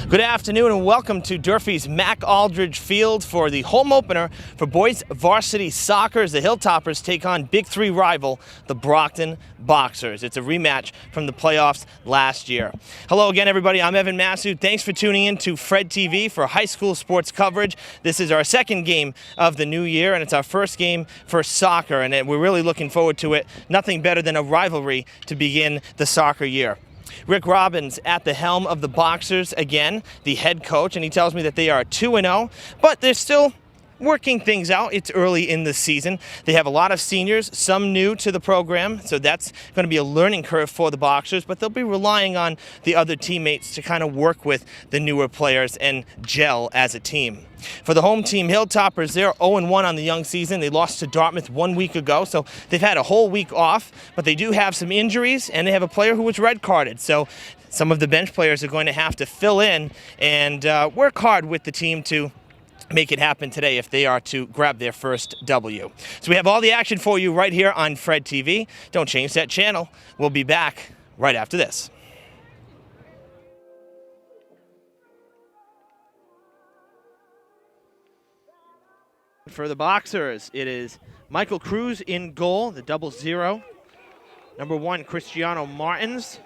Good afternoon and welcome to Durfee's Mac Aldridge Field for the home opener for boys varsity soccer as the Hilltoppers take on Big Three rival, the Brockton Boxers. It's a rematch from the playoffs last year. Hello again, everybody. I'm Evan Massoud. Thanks for tuning in to Fred TV for high school sports coverage. This is our second game of the new year, and it's our first game for soccer, and we're really looking forward to it. Nothing better than a rivalry to begin the soccer year. Rick Robbins at the helm of the Boxers again, the head coach, and he tells me that they are 2-0, but they're still working things out. It's early in the season. They have a lot of seniors, some new to the program, so that's going to be a learning curve for the Boxers, but they'll be relying on the other teammates to kind of work with the newer players and gel as a team. For the home team, Hilltoppers, they're 0-1 on the young season. They lost to Dartmouth 1 week ago, so they've had a whole week off, but they do have some injuries, and they have a player who was red-carded, so some of the bench players are going to have to fill in and work hard with the team to make it happen today if they are to grab their first W. So we have all the action for you right here on Fred TV. Don't change that channel. We'll be back right after this. For the Boxers, it is Michael Cruz in goal, the 0-0. Number 1, Cristiano Martins.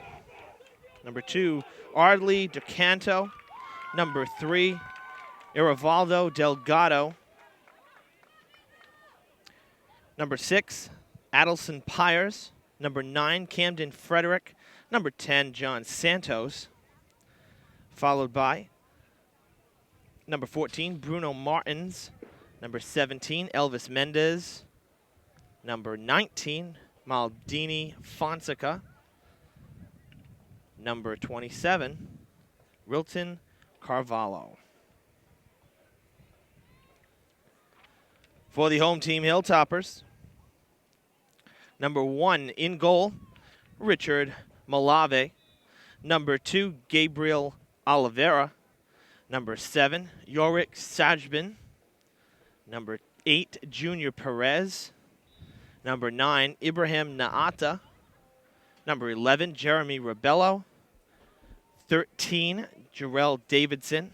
Number 2, Ardley DeCanto. Number 3, Irivaldo Delgado. Number 6, Adelson Pyers. Number 9, Camden Frederick. Number 10, John Santos. Followed by number 14, Bruno Martins. Number 17, Elvis Mendez. Number 19, Maldini Fonseca. Number 27, Rilton Carvalho. For the home team, Hilltoppers, number 1 in goal, Richard Malave. Number 2, Gabriel Oliveira. Number 7, Yorick Sajbin. Number 8, Junior Perez. Number 9, Ibrahim Naata. Number 11, Jeremy Rebello. 13, Jarrell Davidson.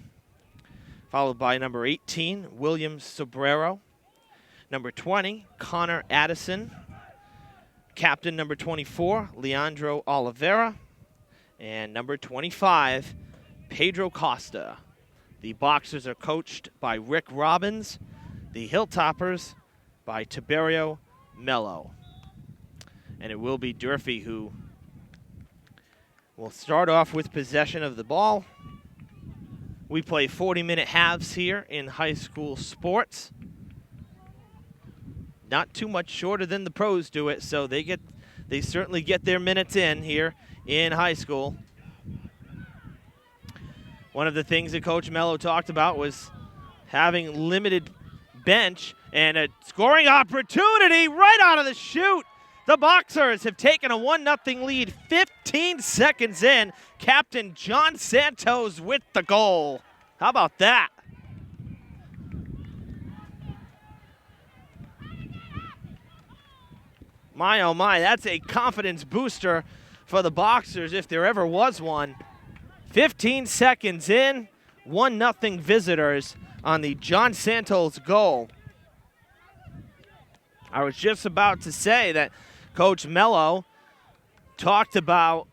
Followed by number 18, William Sobrero. Number 20, Connor Addison. Captain number 24, Leandro Oliveira. And number 25, Pedro Costa. The Boxers are coached by Rick Robbins. The Hilltoppers by Tiberio Mello. And it will be Durfee who will start off with possession of the ball. We play 40-minute halves here in high school sports. Not too much shorter than the pros do it, so they certainly get their minutes in here in high school. One of the things that Coach Mello talked about was having limited bench and a scoring opportunity right out of the chute. The Boxers have taken a 1-0 lead 15 seconds in. Captain John Santos with the goal. How about that? My, oh my, that's a confidence booster for the Boxers if there ever was one. 15 seconds in, 1-0 visitors on the John Santos goal. I was just about to say that Coach Mello talked about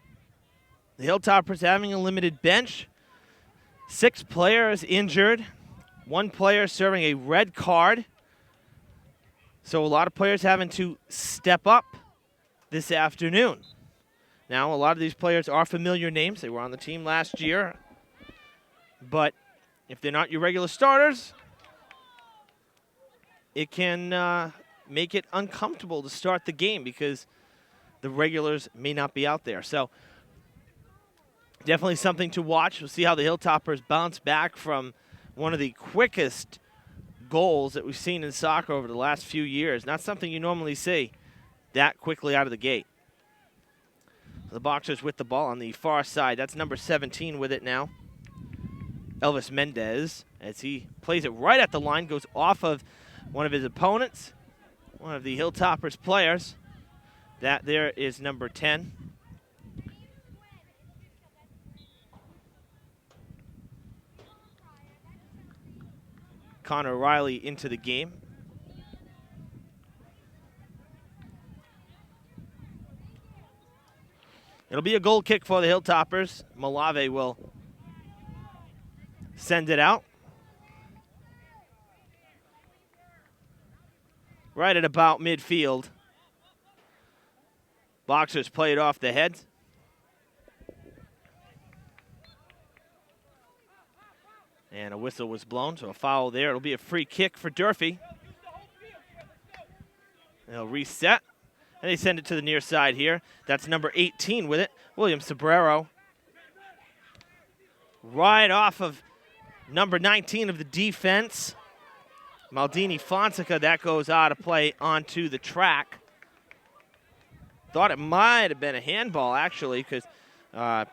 the Hilltoppers having a limited bench, 6 players injured, 1 player serving a red card. So a lot of players having to step up this afternoon. Now, a lot of these players are familiar names. They were on the team last year. But if they're not your regular starters, it can make it uncomfortable to start the game because the regulars may not be out there. So definitely something to watch. We'll see how the Hilltoppers bounce back from one of the quickest goals that we've seen in soccer over the last few years. Not something you normally see that quickly out of the gate. The Boxers with the ball on the far side. That's number 17 with it now. Elvis Mendez, as he plays it right at the line, goes off of one of his opponents, one of the Hilltoppers players. That there is number 10. Connor Riley into the game. It'll be a goal kick for the Hilltoppers. Malave will send it out. Right at about midfield. Boxers play it off the heads. And a whistle was blown, so a foul there. It'll be a free kick for Durfee. They'll reset. And they send it to the near side here. That's number 18 with it, William Sobrero. Right off of number 19 of the defense, Maldini Fonseca. That goes out of play onto the track. Thought it might have been a handball, actually, because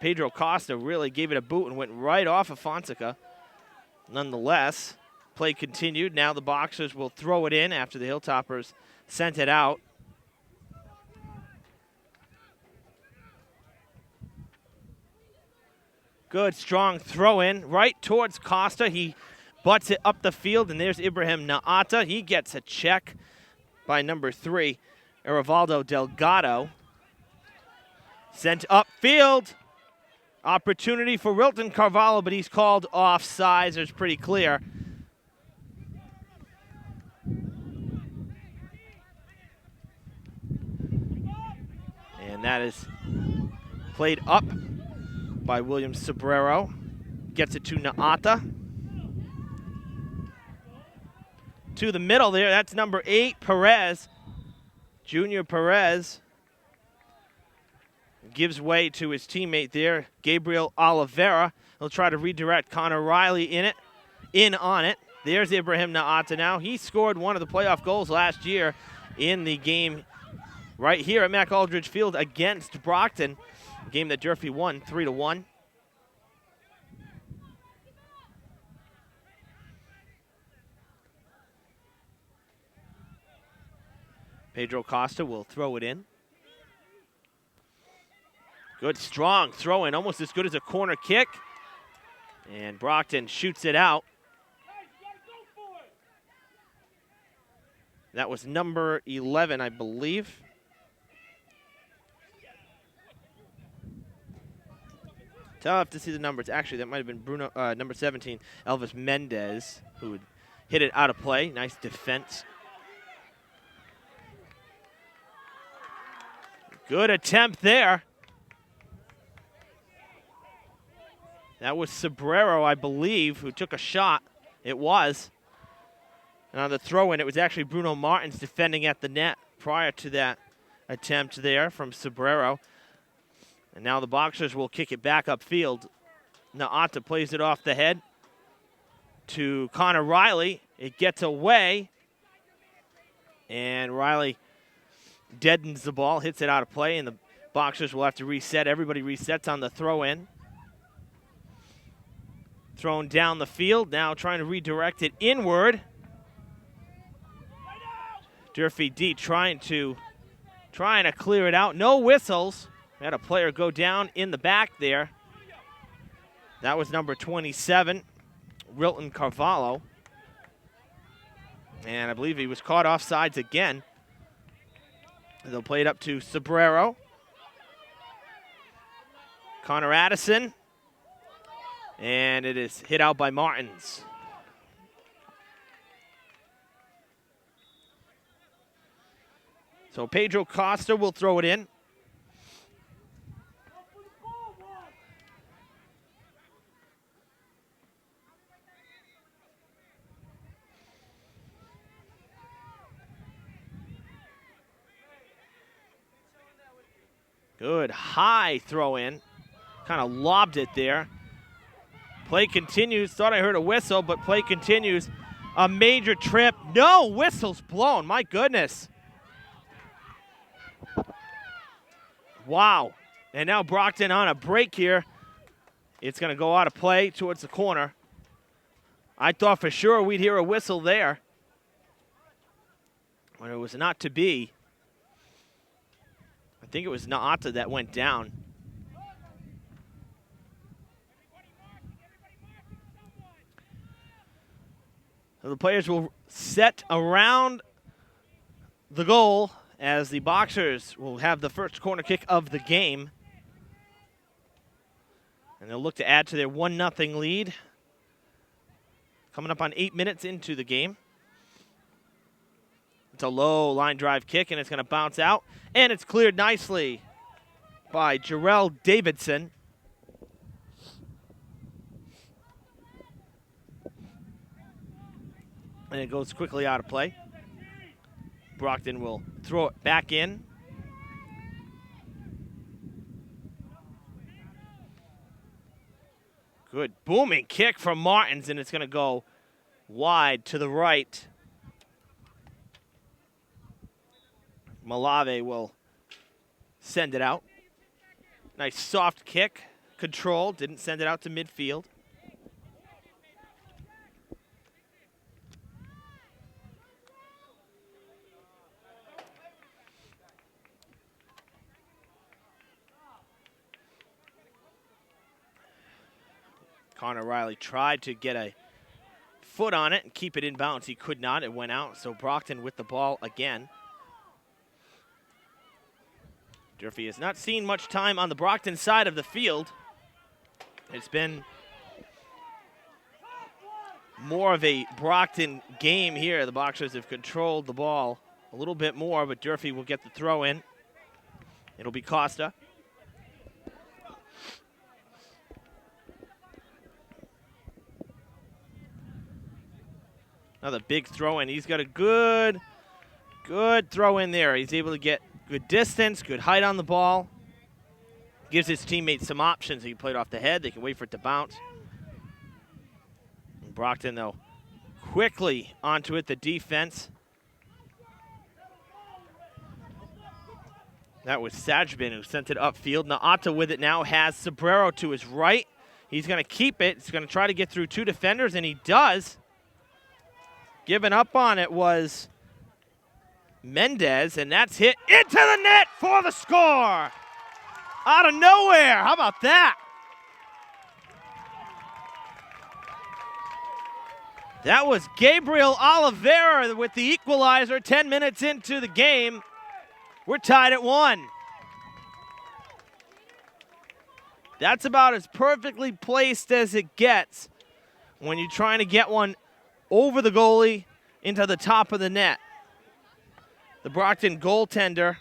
Pedro Costa really gave it a boot and went right off of Fonseca. Nonetheless, play continued. Now the Boxers will throw it in after the Hilltoppers sent it out. Good, strong throw in right towards Costa. He butts it up the field, and there's Ibrahim Naata. He gets a check by number 3, Erivaldo Delgado. Sent upfield. Opportunity for Wilton Carvalho, but he's called offsides. It's pretty clear. And that is played up by William Sobrero. Gets it to Naata. To the middle there, that's number 8, Perez. Junior Perez gives way to his teammate there, Gabriel Oliveira. He'll try to redirect Connor Riley in on it. There's Ibrahim Naata now. He scored one of the playoff goals last year in the game right here at Mac Aldridge Field against Brockton, a game that Durfee won 3-1. Pedro Costa will throw it in. Good, strong throw in, almost as good as a corner kick. And Brockton shoots it out. That was number 11, I believe. Tough to see the numbers. Actually, that might have been Bruno, number 17, Elvis Mendez, who would hit it out of play. Nice defense. Good attempt there. That was Sobrero, I believe, who took a shot. It was. And on the throw-in, it was actually Bruno Martins defending at the net prior to that attempt there from Sobrero. And now the Boxers will kick it back upfield. Naata plays it off the head to Connor Riley. It gets away. And Riley deadens the ball, hits it out of play, and the Boxers will have to reset. Everybody resets on the throw-in. Thrown down the field, now trying to redirect it inward. Durfee D trying to clear it out. No whistles. Had a player go down in the back there. That was number 27, Wilton Carvalho. And I believe he was caught offsides again. They'll play it up to Sobrero. Connor Addison. And it is hit out by Martins. So Pedro Costa will throw it in. Good high throw in. Kind of lobbed it there. Play continues. Thought I heard a whistle, but play continues. A major trip. No whistles blown. My goodness. Wow. And now Brockton on a break here. It's going to go out of play towards the corner. I thought for sure we'd hear a whistle there, but it was not to be. I think it was Naata that went down. So the players will set around the goal as the Boxers will have the first corner kick of the game. And they'll look to add to their 1-0 lead. Coming up on 8 minutes into the game. It's a low line drive kick, and it's going to bounce out. And it's cleared nicely by Jarrell Davidson. And it goes quickly out of play. Brockton will throw it back in. Good booming kick from Martins, and it's going to go wide to the right. Malave will send it out. Nice soft kick. Control. Didn't send it out to midfield. Connor Riley tried to get a foot on it and keep it in bounds. He could not. It went out. So Brockton with the ball again. Durfee has not seen much time on the Brockton side of the field. It's been more of a Brockton game here. The Boxers have controlled the ball a little bit more, but Durfee will get the throw in. It'll be Costa. Another big throw in. He's got a good throw in there. He's able to get good distance, good height on the ball. Gives his teammates some options. He can play it off the head. They can wait for it to bounce. And Brockton, though, quickly onto it, the defense. That was Sajbin who sent it upfield. Naata with it now has Sobrero to his right. He's going to keep it. He's going to try to get through two defenders, and he does. Giving up on it was Mendez, and that's hit into the net for the score. Out of nowhere. How about that? That was Gabriel Oliveira with the equalizer 10 minutes into the game. We're tied at 1. That's about as perfectly placed as it gets when you're trying to get one over the goalie into the top of the net. The Brockton goaltender,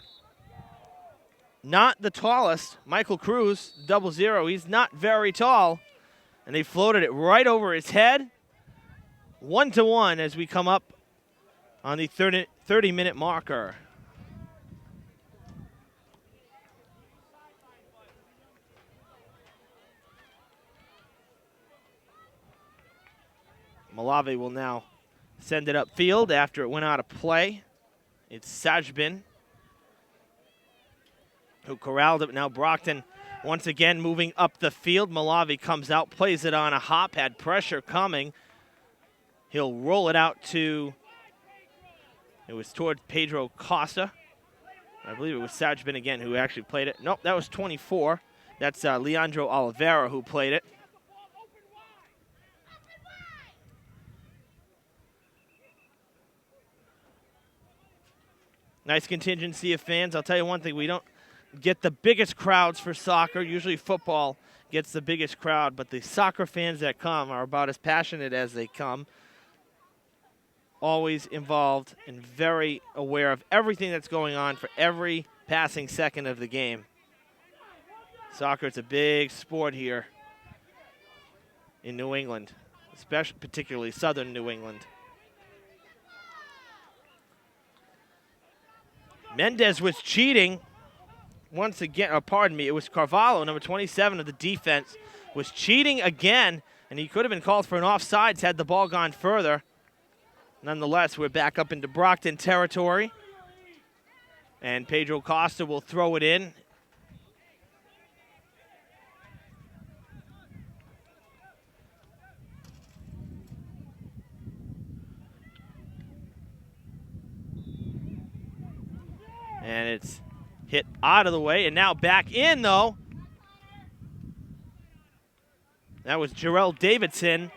not the tallest. Michael Cruz, 0-0. He's not very tall. And they floated it right over his head. 1-1 as we come up on the 30-minute marker. Malave will now send it upfield after it went out of play. It's Sajbin who corralled it. Now Brockton once again moving up the field. Malave comes out, plays it on a hop, had pressure coming. He'll roll it out to, it was toward Pedro Costa. I believe it was Sajbin again who actually played it. Nope, that was 24. That's Leandro Oliveira who played it. Nice contingency of fans. I'll tell you one thing, we don't get the biggest crowds for soccer. Usually football gets the biggest crowd, but the soccer fans that come are about as passionate as they come. Always involved and very aware of everything that's going on for every passing second of the game. Soccer is a big sport here in New England, especially particularly southern New England. Mendez was cheating once again. Pardon me, it was Carvalho, number 27 of the defense, was cheating again, and he could have been called for an offsides had the ball gone further. Nonetheless, we're back up into Brockton territory, and Pedro Costa will throw it in. And it's hit out of the way, and now back in, though. That was Jarrell Davidson.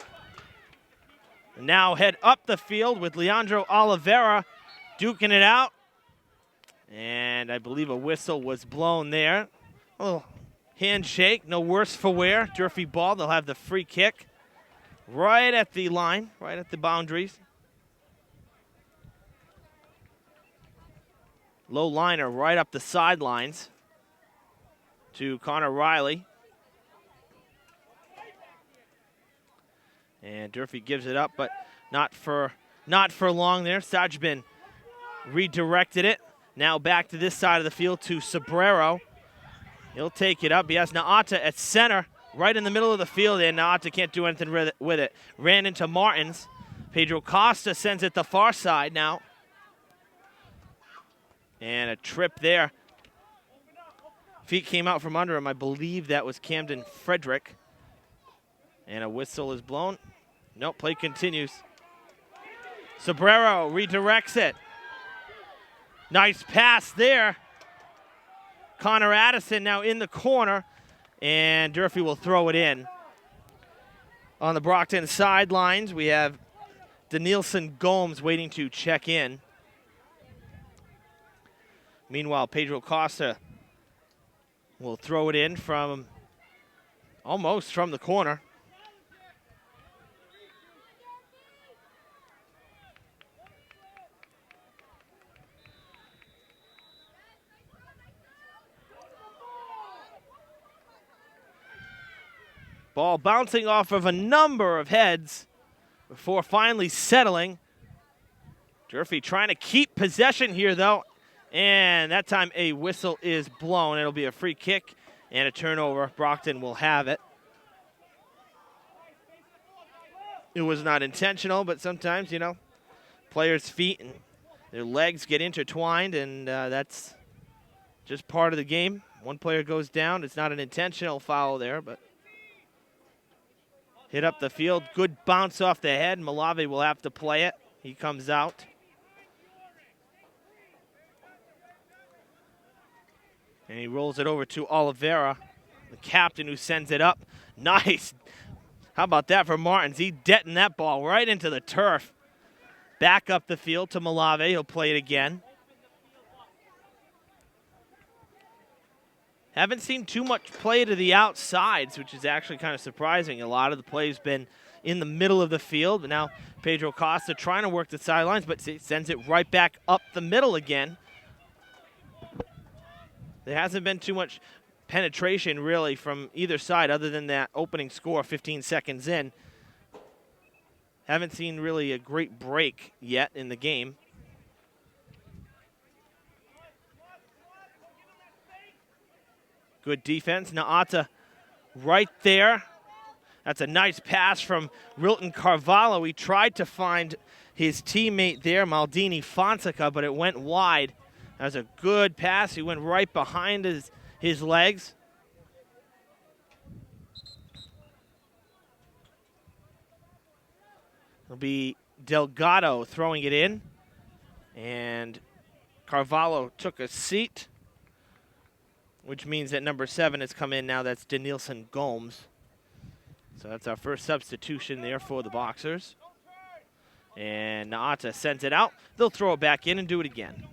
Now head up the field with Leandro Oliveira duking it out. And I believe a whistle was blown there. A little handshake, no worse for wear. Durfee ball, they'll have the free kick right at the line, right at the boundaries. Low liner right up the sidelines to Connor Riley. And Durfee gives it up, but not for long there. Sajbin redirected it. Now back to this side of the field to Sobrero. He'll take it up. He has Naata at center, right in the middle of the field, and Naata can't do anything with it. Ran into Martins. Pedro Costa sends it the far side now. And a trip there. Feet came out from under him. I believe that was Camden Frederick. And a whistle is blown. Nope, play continues. Sobrero redirects it. Nice pass there. Connor Addison now in the corner, and Durfee will throw it in. On the Brockton sidelines, we have Danielson Gomes waiting to check in. Meanwhile, Pedro Costa will throw it in from almost from the corner. Ball bouncing off of a number of heads before finally settling. Durfee trying to keep possession here, though. And that time a whistle is blown. It'll be a free kick and a turnover. Brockton will have it. It was not intentional, but sometimes, you know, players' feet and their legs get intertwined, and that's just part of the game. One player goes down. It's not an intentional foul there, but hit up the field. Good bounce off the head. Malave will have to play it. He comes out. And he rolls it over to Oliveira, the captain, who sends it up. Nice. How about that for Martins? He detoned that ball right into the turf. Back up the field to Malave. He'll play it again. Haven't seen too much play to the outsides, which is actually kind of surprising. A lot of the play's been in the middle of the field. But now Pedro Costa trying to work the sidelines, but sends it right back up the middle again. There hasn't been too much penetration, really, from either side other than that opening score 15 seconds in. Haven't seen really a great break yet in the game. Good defense. Naata right there. That's a nice pass from Rilton Carvalho. He tried to find his teammate there, Maldini Fonseca, but it went wide. That was a good pass. He went right behind his legs. It'll be Delgado throwing it in. And Carvalho took a seat, which means that number 7 has come in now. That's Danielson Gomes. So that's our first substitution there for the Boxers. And Naata sends it out. They'll throw it back in and do it again.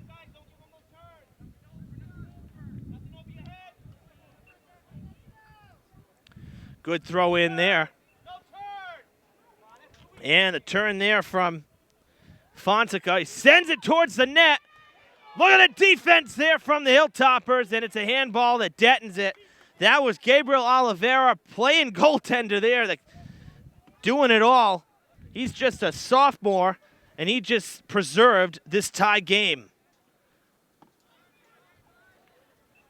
Good throw in there. And a turn there from Fonseca. He sends it towards the net. Look at the defense there from the Hilltoppers, and it's a handball that detonates it. That was Gabriel Oliveira playing goaltender there, doing it all. He's just a sophomore, and he just preserved this tie game.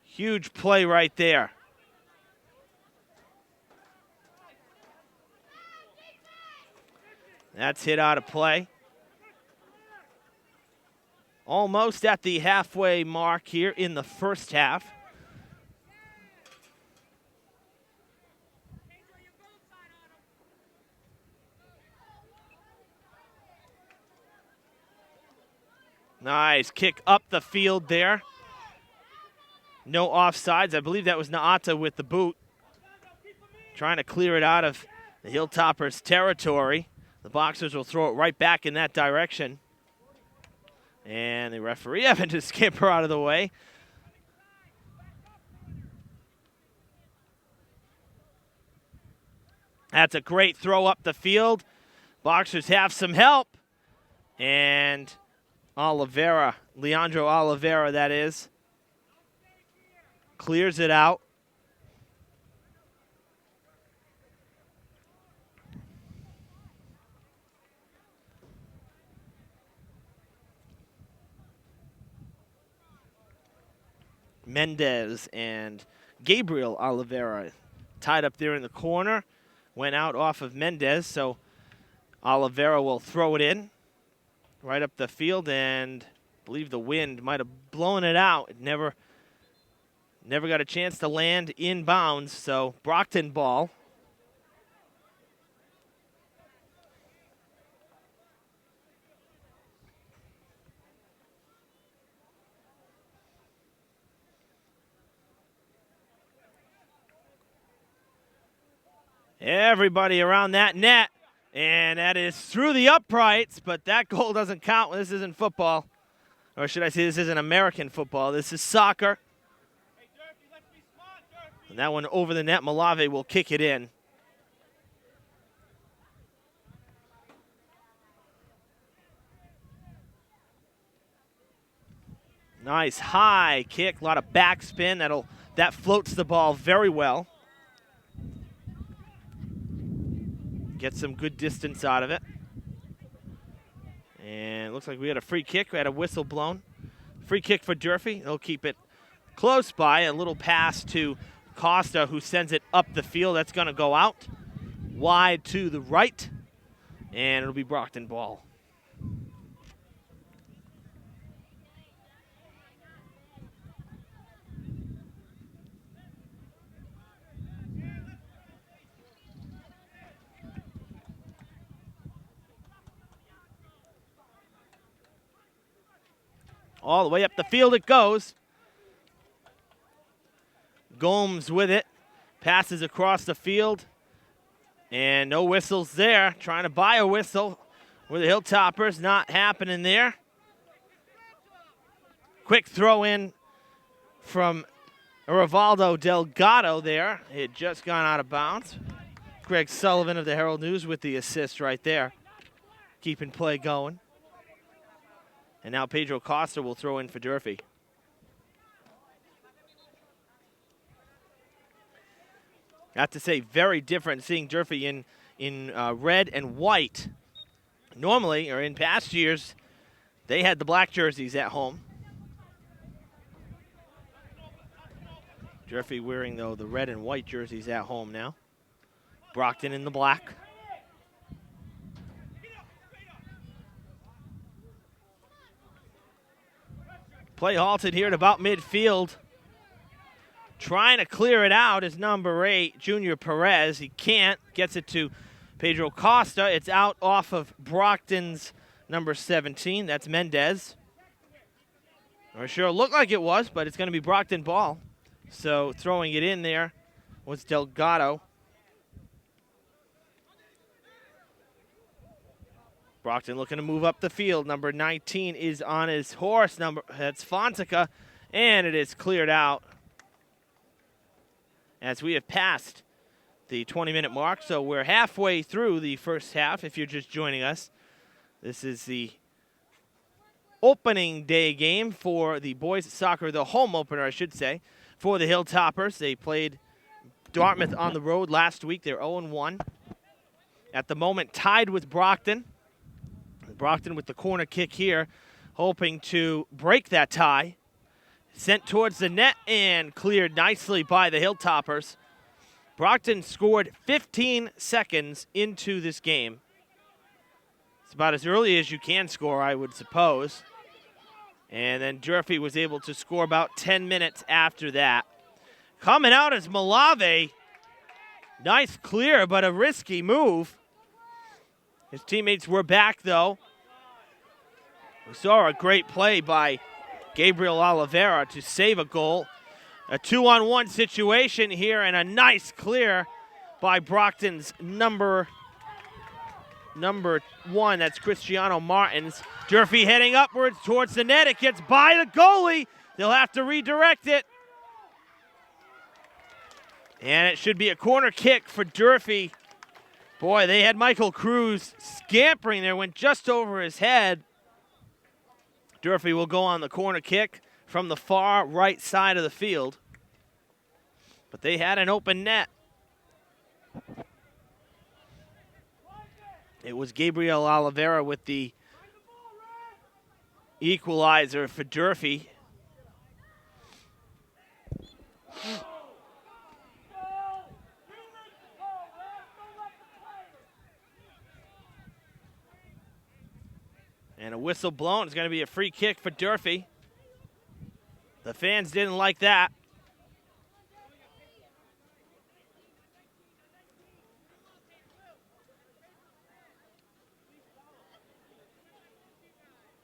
Huge play right there. That's hit out of play. Almost at the halfway mark here in the first half. Nice kick up the field there. No offsides. I believe that was Naata with the boot. Trying to clear it out of the Hilltoppers' territory. The Boxers will throw it right back in that direction. And the referee having to skip her out of the way. That's a great throw up the field. Boxers have some help. And Oliveira, Leandro Oliveira that is, clears it out. Mendez and Gabriel Oliveira tied up there in the corner. Went out off of Mendez, so Oliveira will throw it in right up the field, and I believe the wind might have blown it out. It never got a chance to land in bounds, so Brockton ball. Everybody around that net, and that is through the uprights, but that goal doesn't count. This isn't football. Or should I say this isn't American football. This is soccer. Hey, Durfee, let's be smart, Durfee. And that one over the net, Malave will kick it in. Nice high kick, a lot of backspin. That floats the ball very well. Get some good distance out of it. And it looks like we had a free kick. We had a whistle blown. Free kick for Durfee. They'll keep it close by. A little pass to Costa, who sends it up the field. That's going to go out. Wide to the right. And it'll be Brockton ball. All the way up the field it goes. Gomes with it. Passes across the field. And no whistles there. Trying to buy a whistle with the Hilltoppers. Not happening there. Quick throw in from Rivaldo Delgado there. It had just gone out of bounds. Greg Sullivan of the Herald News with the assist right there. Keeping play going. And now Pedro Costa will throw in for Durfee. I have to say, very different seeing Durfee in red and white. Normally, or in past years, they had the black jerseys at home. Durfee wearing, though, the red and white jerseys at home now. Brockton in the black. Play halted here at about midfield. Trying to clear it out is number 8, Junior Perez. He can't. Gets it to Pedro Costa. It's out off of Brockton's number 17. That's Mendez. Or sure looked like it was, but it's going to be Brockton ball. So throwing it in there was Delgado. Brockton looking to move up the field. Number 19 is on his horse. That's Fonseca, and it is cleared out as we have passed the 20-minute mark. So we're halfway through the first half if you're just joining us. This is the opening day game for the boys soccer, the home opener, I should say, for the Hilltoppers. They played Dartmouth on the road last week. They're 0-1. At the moment, tied with Brockton. Brockton with the corner kick here, hoping to break that tie. Sent towards the net and cleared nicely by the Hilltoppers. Brockton scored 15 seconds into this game. It's about as early as you can score, I would suppose. And then Durfee was able to score about 10 minutes after that. Coming out is Malave. Nice clear, but a risky move. His teammates were back, though. We saw a great play by Gabriel Oliveira to save a goal. A 2-on-1 situation here, and a nice clear by Brockton's number number 1. That's Cristiano Martins. Durfee heading upwards towards the net. It gets by the goalie. They'll have to redirect it. And it should be a corner kick for Durfee. Boy, they had Michael Cruz scampering there, went just over his head. Durfee will go on the corner kick from the far right side of the field. But they had an open net. It was Gabriel Oliveira with the equalizer for Durfee. And a whistle blown. It's going to be a free kick for Durfee. The fans didn't like that.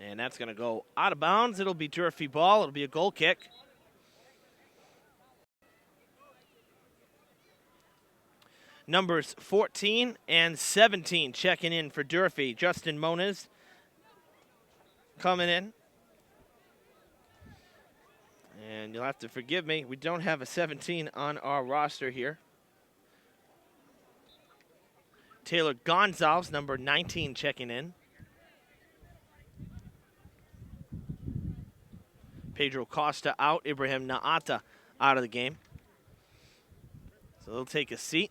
And that's going to go out of bounds. It'll be Durfee ball. It'll be a goal kick. Numbers 14 and 17 checking in for Durfee. Justin Moniz coming in. And you'll have to forgive me, we don't have a 17 on our roster here. Taylor Gonzalez, number 19, checking in. Pedro Costa out, Ibrahim Naata out of the game. So they'll take a seat.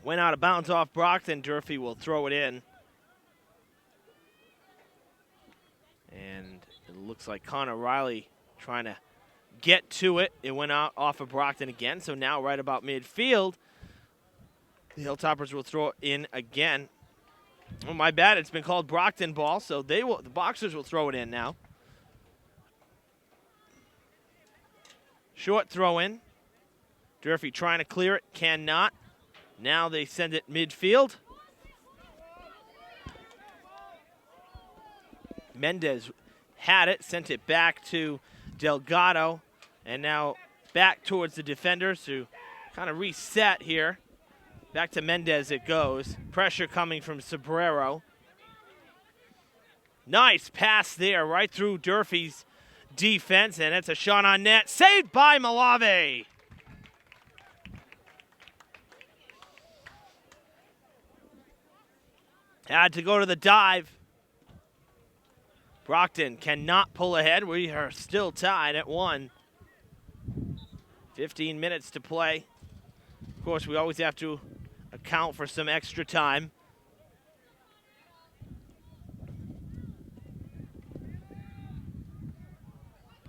Went out of bounds off Brockton. Durfee will throw it in. And it looks like Connor Riley trying to get to it. It went out off of Brockton again. So now right about midfield, the Hilltoppers will throw it in again. Oh, my bad. It's been called Brockton ball. So the Boxers will throw it in now. Short throw in. Durfee trying to clear it. Cannot. Now they send it midfield. Mendez had it, sent it back to Delgado, and now back towards the defenders to kind of reset here. Back to Mendez it goes. Pressure coming from Sobrero. Nice pass there right through Durfee's defense, and it's a shot on net. Saved by Malave. Had to go to the dive. Brockton cannot pull ahead. We are still tied at 1. 15 minutes to play. Of course, we always have to account for some extra time.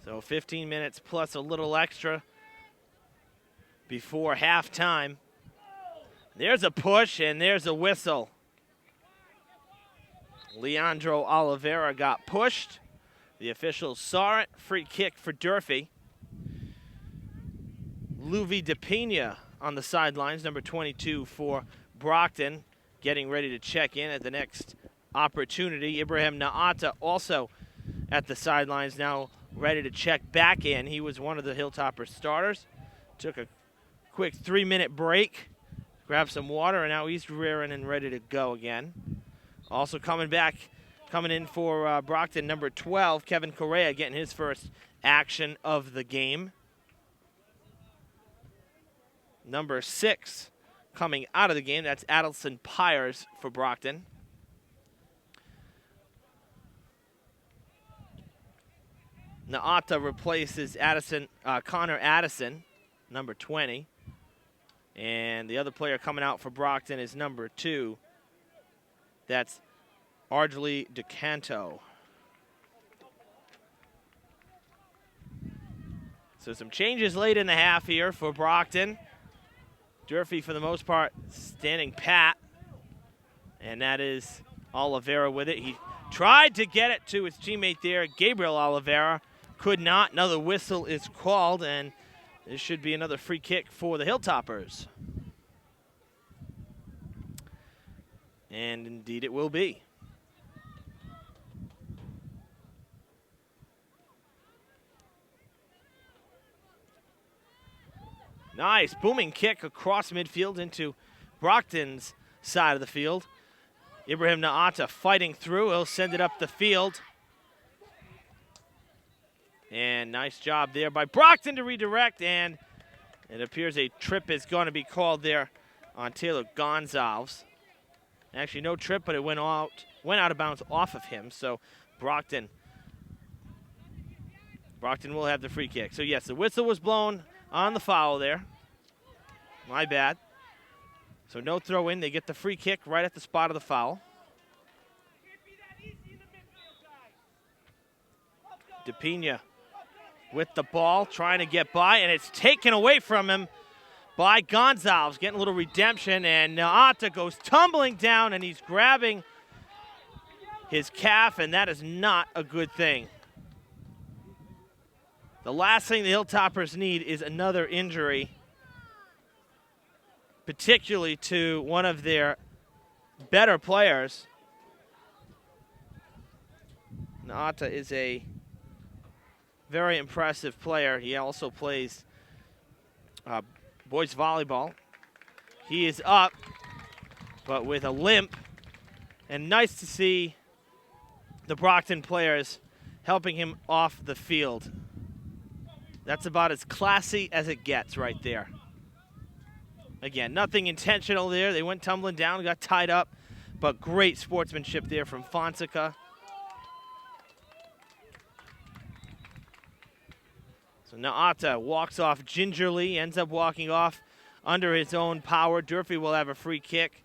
So 15 minutes plus a little extra before halftime. There's a push and there's a whistle. Leandro Oliveira got pushed. The officials saw it. Free kick for Durfee. Luvi DePina on the sidelines, number 22 for Brockton, getting ready to check in at the next opportunity. Ibrahim Naata also at the sidelines now ready to check back in. He was one of the Hilltoppers starters. Took a quick 3-minute break, grabbed some water, and now he's rearing and ready to go again. Also coming in for Brockton, number 12, Kevin Correa, getting his first action of the game. Number 6 coming out of the game, that's Adelson Pyers for Brockton. Naata replaces Connor Addison, number 20. And the other player coming out for Brockton is number 2. That's Ardley DeCanto. So some changes late in the half here for Brockton. Durfee, for the most part, standing pat. And that is Oliveira with it. He tried to get it to his teammate there, Gabriel Oliveira. Could not. Another whistle is called, and this should be another free kick for the Hilltoppers. And indeed it will be. Nice booming kick across midfield into Brockton's side of the field. Ibrahim Naata fighting through. He'll send it up the field. And nice job there by Brockton to redirect, and it appears a trip is going to be called there on Taylor Gonzalez. Actually, no trip, but it went out of bounds off of him. So Brockton will have the free kick. So yes, the whistle was blown on the foul there. My bad. So no throw in. They get the free kick right at the spot of the foul. DePina with the ball, trying to get by, and it's taken away from him by Gonzalez. Getting a little redemption, and Naata goes tumbling down, and he's grabbing his calf, and that is not a good thing. The last thing the Hilltoppers need is another injury, particularly to one of their better players. Naata is a very impressive player. He also plays boys volleyball. He is up, but with a limp. And nice to see the Brockton players helping him off the field. That's about as classy as it gets right there. Again, nothing intentional there. They went tumbling down, got tied up, but great sportsmanship there from Fonseca. So Naata walks off gingerly, ends up walking off under his own power. Durfee will have a free kick,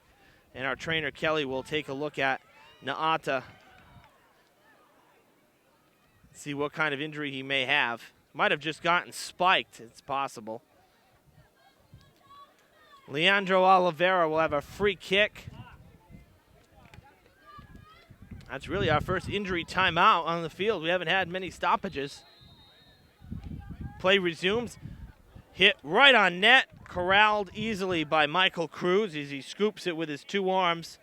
and our trainer Kelly will take a look at Naata, see what kind of injury he may have. Might have just gotten spiked, it's possible. Leandro Oliveira will have a free kick. That's really our first injury timeout on the field. We haven't had many stoppages. Play resumes. Hit right on net. Corralled easily by Michael Cruz as he scoops it with his two arms.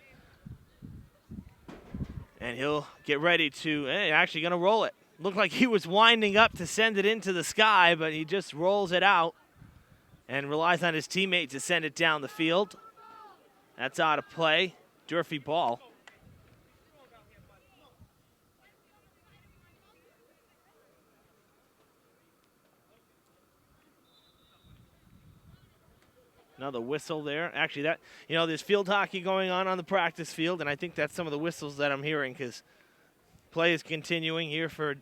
And he'll get ready to, actually going to roll it. Looked like he was winding up to send it into the sky, but he just rolls it out and relies on his teammate to send it down the field. That's out of play. Durfee ball. Another whistle there. Actually, there's field hockey going on the practice field, and I think that's some of the whistles that I'm hearing because play is continuing here for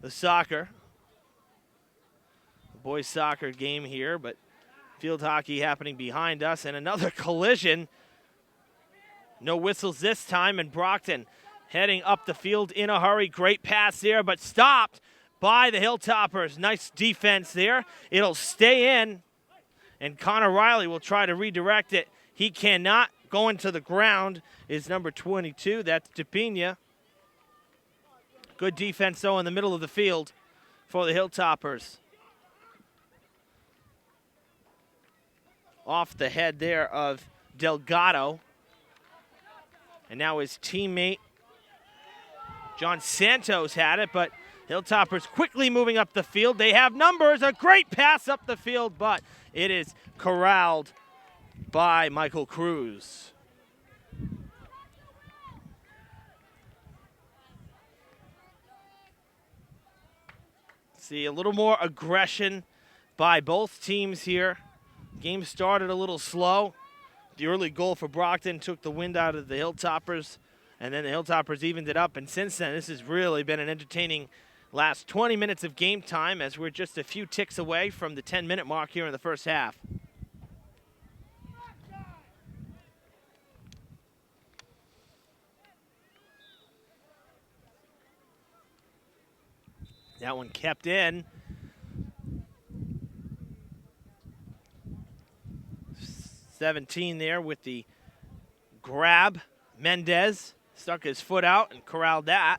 the soccer. The boys' soccer game here, but field hockey happening behind us, and another collision. No whistles this time, and Brockton heading up the field in a hurry. Great pass there, but stopped by the Hilltoppers. Nice defense there. It'll stay in. And Connor Riley will try to redirect it. He cannot. Going to the ground is number 22. That's DePina. Good defense, though, in the middle of the field for the Hilltoppers. Off the head there of Delgado. And now his teammate, John Santos, had it, but Hilltoppers quickly moving up the field. They have numbers. A great pass up the field, but it is corralled by Michael Cruz. See a little more aggression by both teams here. Game started a little slow. The early goal for Brockton took the wind out of the Hilltoppers, and then the Hilltoppers evened it up. And since then, this has really been an entertaining last 20 minutes of game time as we're just a few ticks away from the 10-minute mark here in the first half. That one kept in. 17 there with the grab. Mendez stuck his foot out and corralled that.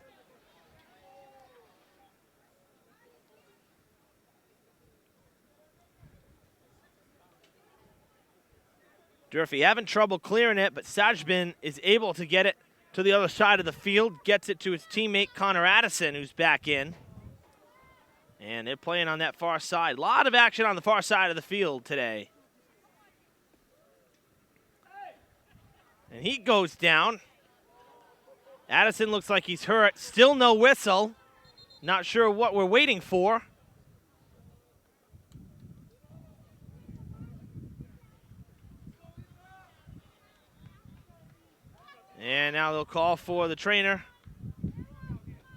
Durfee having trouble clearing it, but Sajbin is able to get it to the other side of the field, gets it to his teammate Connor Addison, who's back in. And they're playing on that far side. A lot of action on the far side of the field today. And he goes down. Addison looks like he's hurt. Still no whistle. Not sure what we're waiting for. And now they'll call for the trainer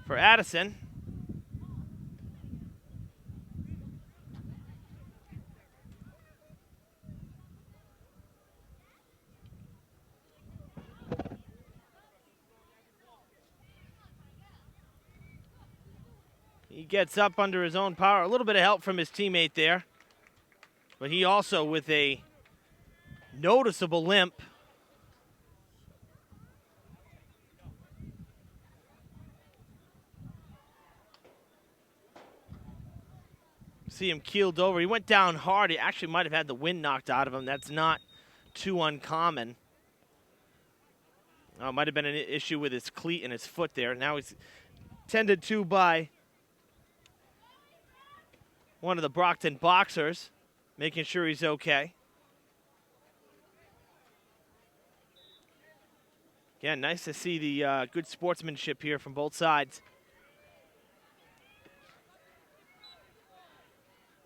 for Addison. He gets up under his own power. A little bit of help from his teammate there. But he also with a noticeable limp. See him keeled over. He went down hard. He actually might have had the wind knocked out of him. That's not too uncommon. It might have been an issue with his cleat and his foot there. Now he's tended to by one of the Brockton boxers, making sure he's okay. Again, nice to see the good sportsmanship here from both sides.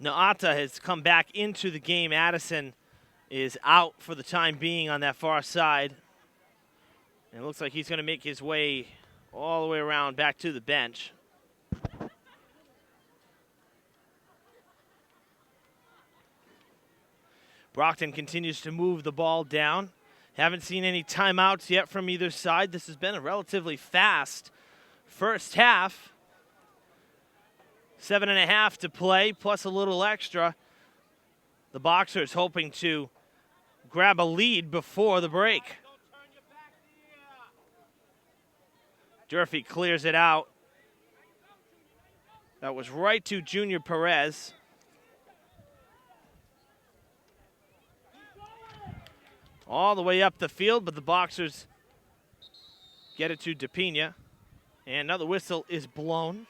Naata has come back into the game. Addison is out for the time being on that far side. And it looks like he's going to make his way all the way around back to the bench. Brockton continues to move the ball down. Haven't seen any timeouts yet from either side. This has been a relatively fast first half. 7.5 to play, plus a little extra. The Boxers hoping to grab a lead before the break. Durfee clears it out. That was right to Junior Perez. All the way up the field, but the Boxers get it to DePina. And another whistle is blown.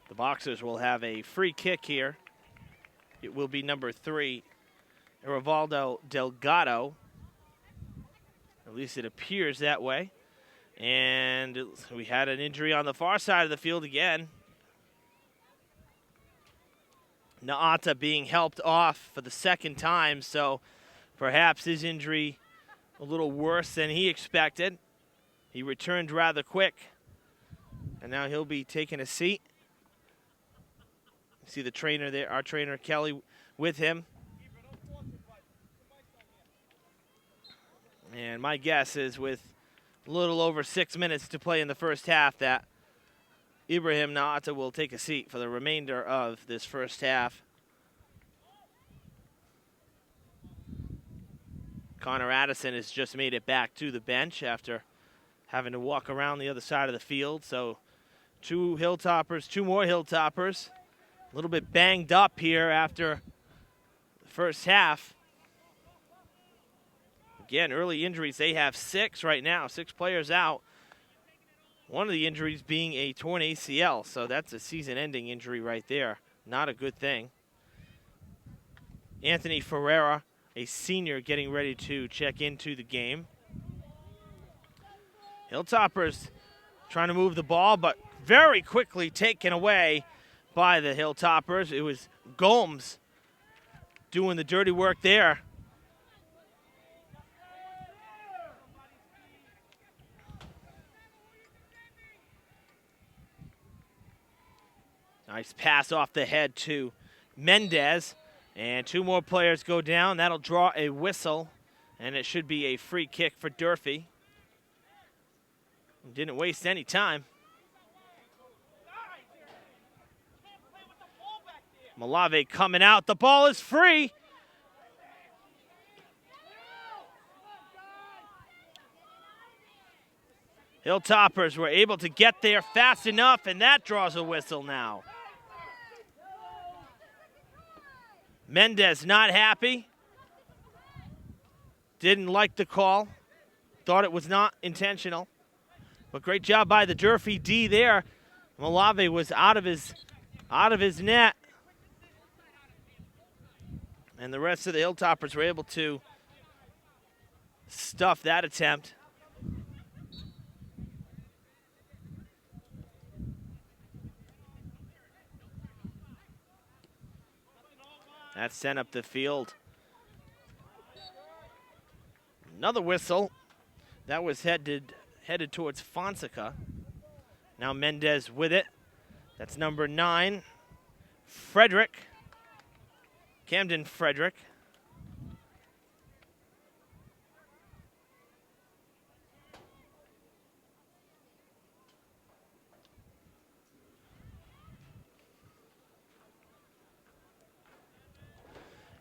The Boxers will have a free kick here. It will be number 3, Rivaldo Delgado. At least it appears that way. And we had an injury on the far side of the field again. Naata being helped off for the second time, so perhaps his injury a little worse than he expected. He returned rather quick, and now he'll be taking a seat. See the trainer there, our trainer Kelly, with him. And my guess is with a little over 6 minutes to play in the first half that Ibrahim Naata will take a seat for the remainder of this first half. Connor Addison has just made it back to the bench after having to walk around the other side of the field. So two more Hilltoppers. A little bit banged up here after the first half. Again, early injuries. They have 6 right now, 6 players out. One of the injuries being a torn ACL, so that's a season-ending injury right there. Not a good thing. Anthony Ferreira, a senior, getting ready to check into the game. Hilltoppers trying to move the ball, but very quickly taken away by the Hilltoppers. It was Gomes doing the dirty work there. Nice pass off the head to Mendez. And 2 more players go down. That'll draw a whistle. And it should be a free kick for Durfee. Didn't waste any time. Malave coming out. The ball is free. Hilltoppers were able to get there fast enough, and that draws a whistle now. Mendez not happy. Didn't like the call. Thought it was not intentional. But great job by the Durfee D there. Malave was out of his net. And the rest of the Hilltoppers were able to stuff that attempt. That's sent up the field. Another whistle. That was headed towards Fonseca. Now Mendez with it. That's number 9. Frederick. Camden Frederick.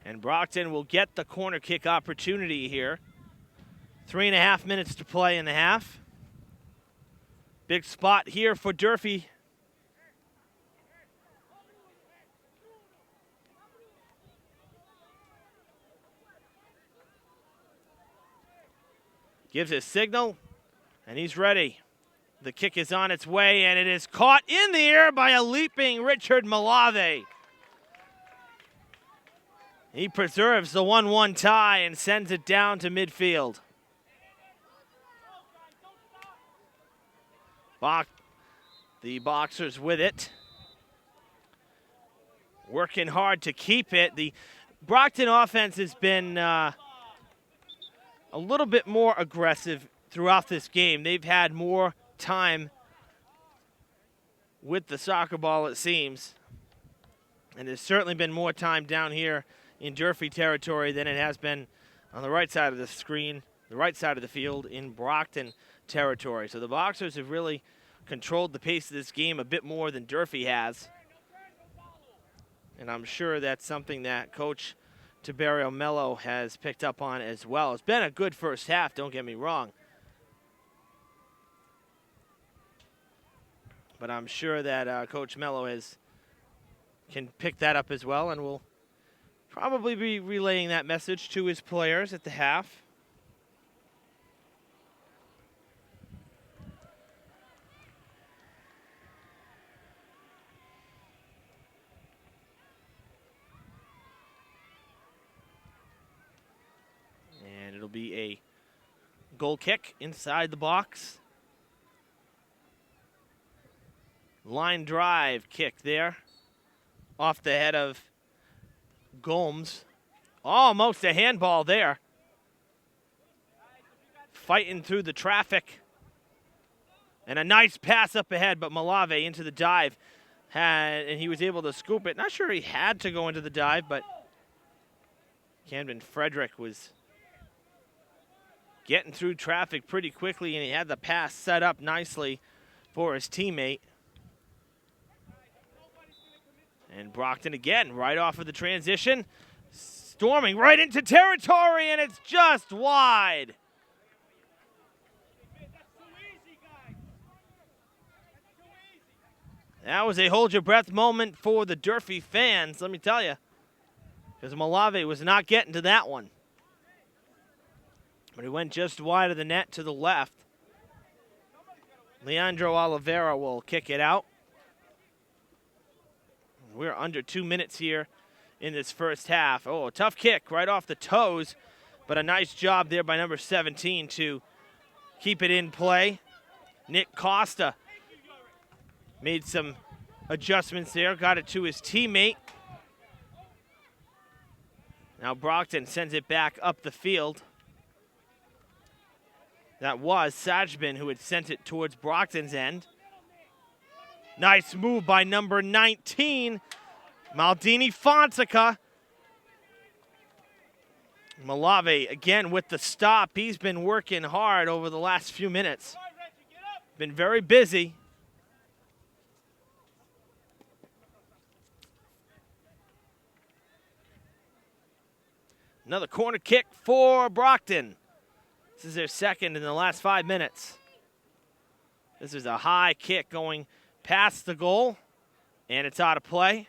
And Brockton will get the corner kick opportunity here. 3.5 minutes to play in the half. Big spot here for Durfee. Gives a signal, and he's ready. The kick is on its way, and it is caught in the air by a leaping Richard Malave. He preserves the 1-1 tie and sends it down to midfield. The Boxers with it. Working hard to keep it. The Brockton offense has been a little bit more aggressive throughout this game. They've had more time with the soccer ball, it seems. And there's certainly been more time down here in Durfee territory than it has been on the right side of the screen, the right side of the field in Brockton territory. So the Boxers have really controlled the pace of this game a bit more than Durfee has. And I'm sure that's something that Coach Tiberio Mello has picked up on as well. It's been a good first half, don't get me wrong. But I'm sure that Coach Mello can pick that up as well, and will probably be relaying that message to his players at the half. And it'll be a goal kick inside the box. Line drive kick there. Off the head of Gomes. Almost a handball there. Fighting through the traffic. And a nice pass up ahead, but Malave into the dive. And he was able to scoop it. Not sure he had to go into the dive, but Camden Frederick was getting through traffic pretty quickly, and he had the pass set up nicely for his teammate. And Brockton again, right off of the transition, storming right into territory, and it's just wide. That was a hold your breath moment for the Durfee fans, let me tell you, because Malave was not getting to that one. But he went just wide of the net to the left. Leandro Oliveira will kick it out. We're under 2 minutes here in this first half. Oh, a tough kick right off the toes, but a nice job there by number 17 to keep it in play. Nick Costa made some adjustments there, got it to his teammate. Now Brockton sends it back up the field. That was Sajbin who had sent it towards Brockton's end. Nice move by number 19, Maldini Fonseca. Malave again with the stop. He's been working hard over the last few minutes. Been very busy. Another corner kick for Brockton. This is their second in the last 5 minutes. This is a high kick going past the goal, and it's out of play.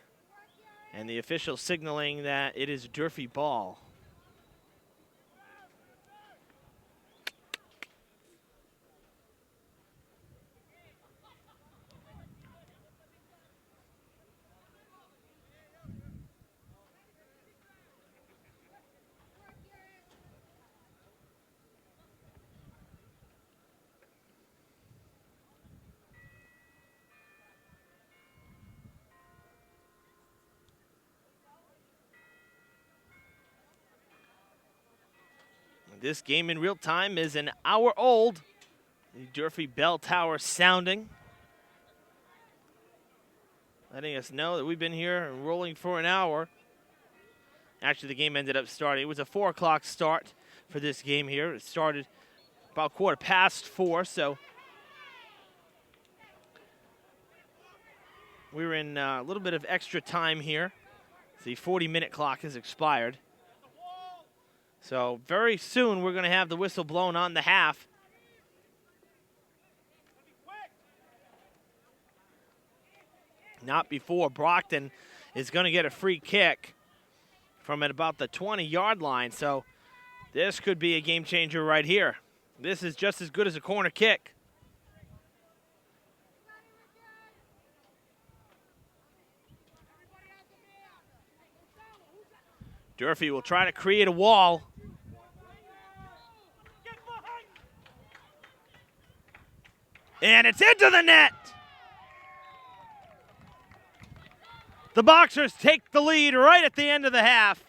And the official signaling that it is Durfee ball. This game in real time is an hour old. The Durfee bell tower sounding, letting us know that we've been here and rolling for an hour. Actually, the game ended up starting. It was a 4 o'clock start for this game here. It started about 4:15, so we were in a little bit of extra time here. The 40-minute clock has expired. So very soon we're going to have the whistle blown on the half. Not before Brockton is going to get a free kick from at about the 20-yard line. So this could be a game changer right here. This is just as good as a corner kick. Durfee will try to create a wall. And it's into the net. The Boxers take the lead right at the end of the half.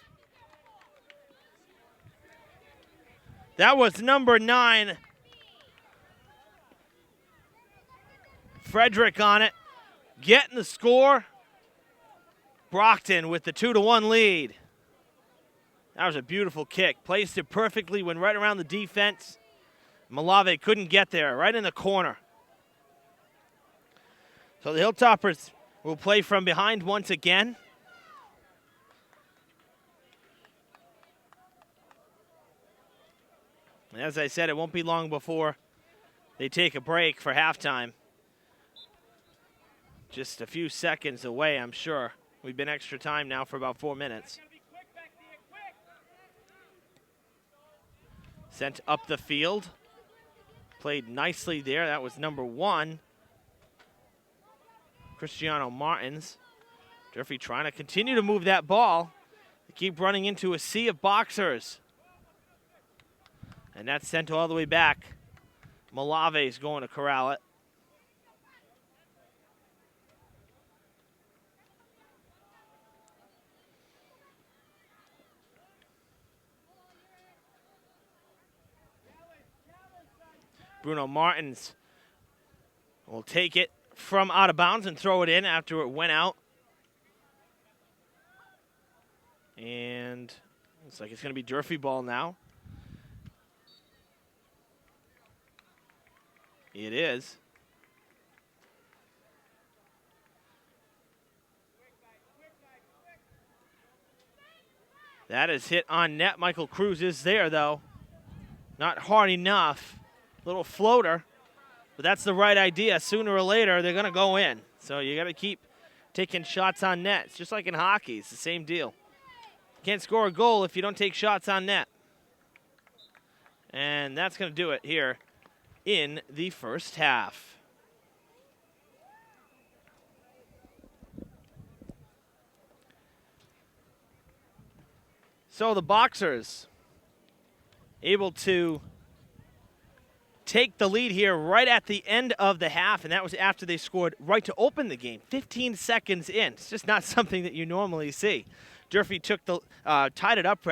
That was number 9, Frederick, on it, getting the score. Brockton with the 2-1 lead. That was a beautiful kick. Placed it perfectly, went right around the defense. Malave couldn't get there, right in the corner. So the Hilltoppers will play from behind once again. And as I said, it won't be long before they take a break for halftime. Just a few seconds away, I'm sure. We've been extra time now for about 4 minutes. Sent up the field. Played nicely there. That was number 1. Cristiano Martins. Durfee trying to continue to move that ball. They keep running into a sea of Boxers. And that's sent all the way back. Malave is going to corral it. Bruno Martins will take it from out of bounds and throw it in after it went out. And looks like it's going to be Durfee ball now. It is. That is hit on net. Michael Cruz is there, though. Not hard enough. Little floater. But that's the right idea. Sooner or later, they're going to go in. So you got to keep taking shots on net. It's just like in hockey. It's the same deal. You can't score a goal if you don't take shots on net. And that's going to do it here in the first half. So the Boxers able to take the lead here right at the end of the half, and that was after they scored right to open the game, 15 seconds in. It's just not something that you normally see. Durfee took the tied it up,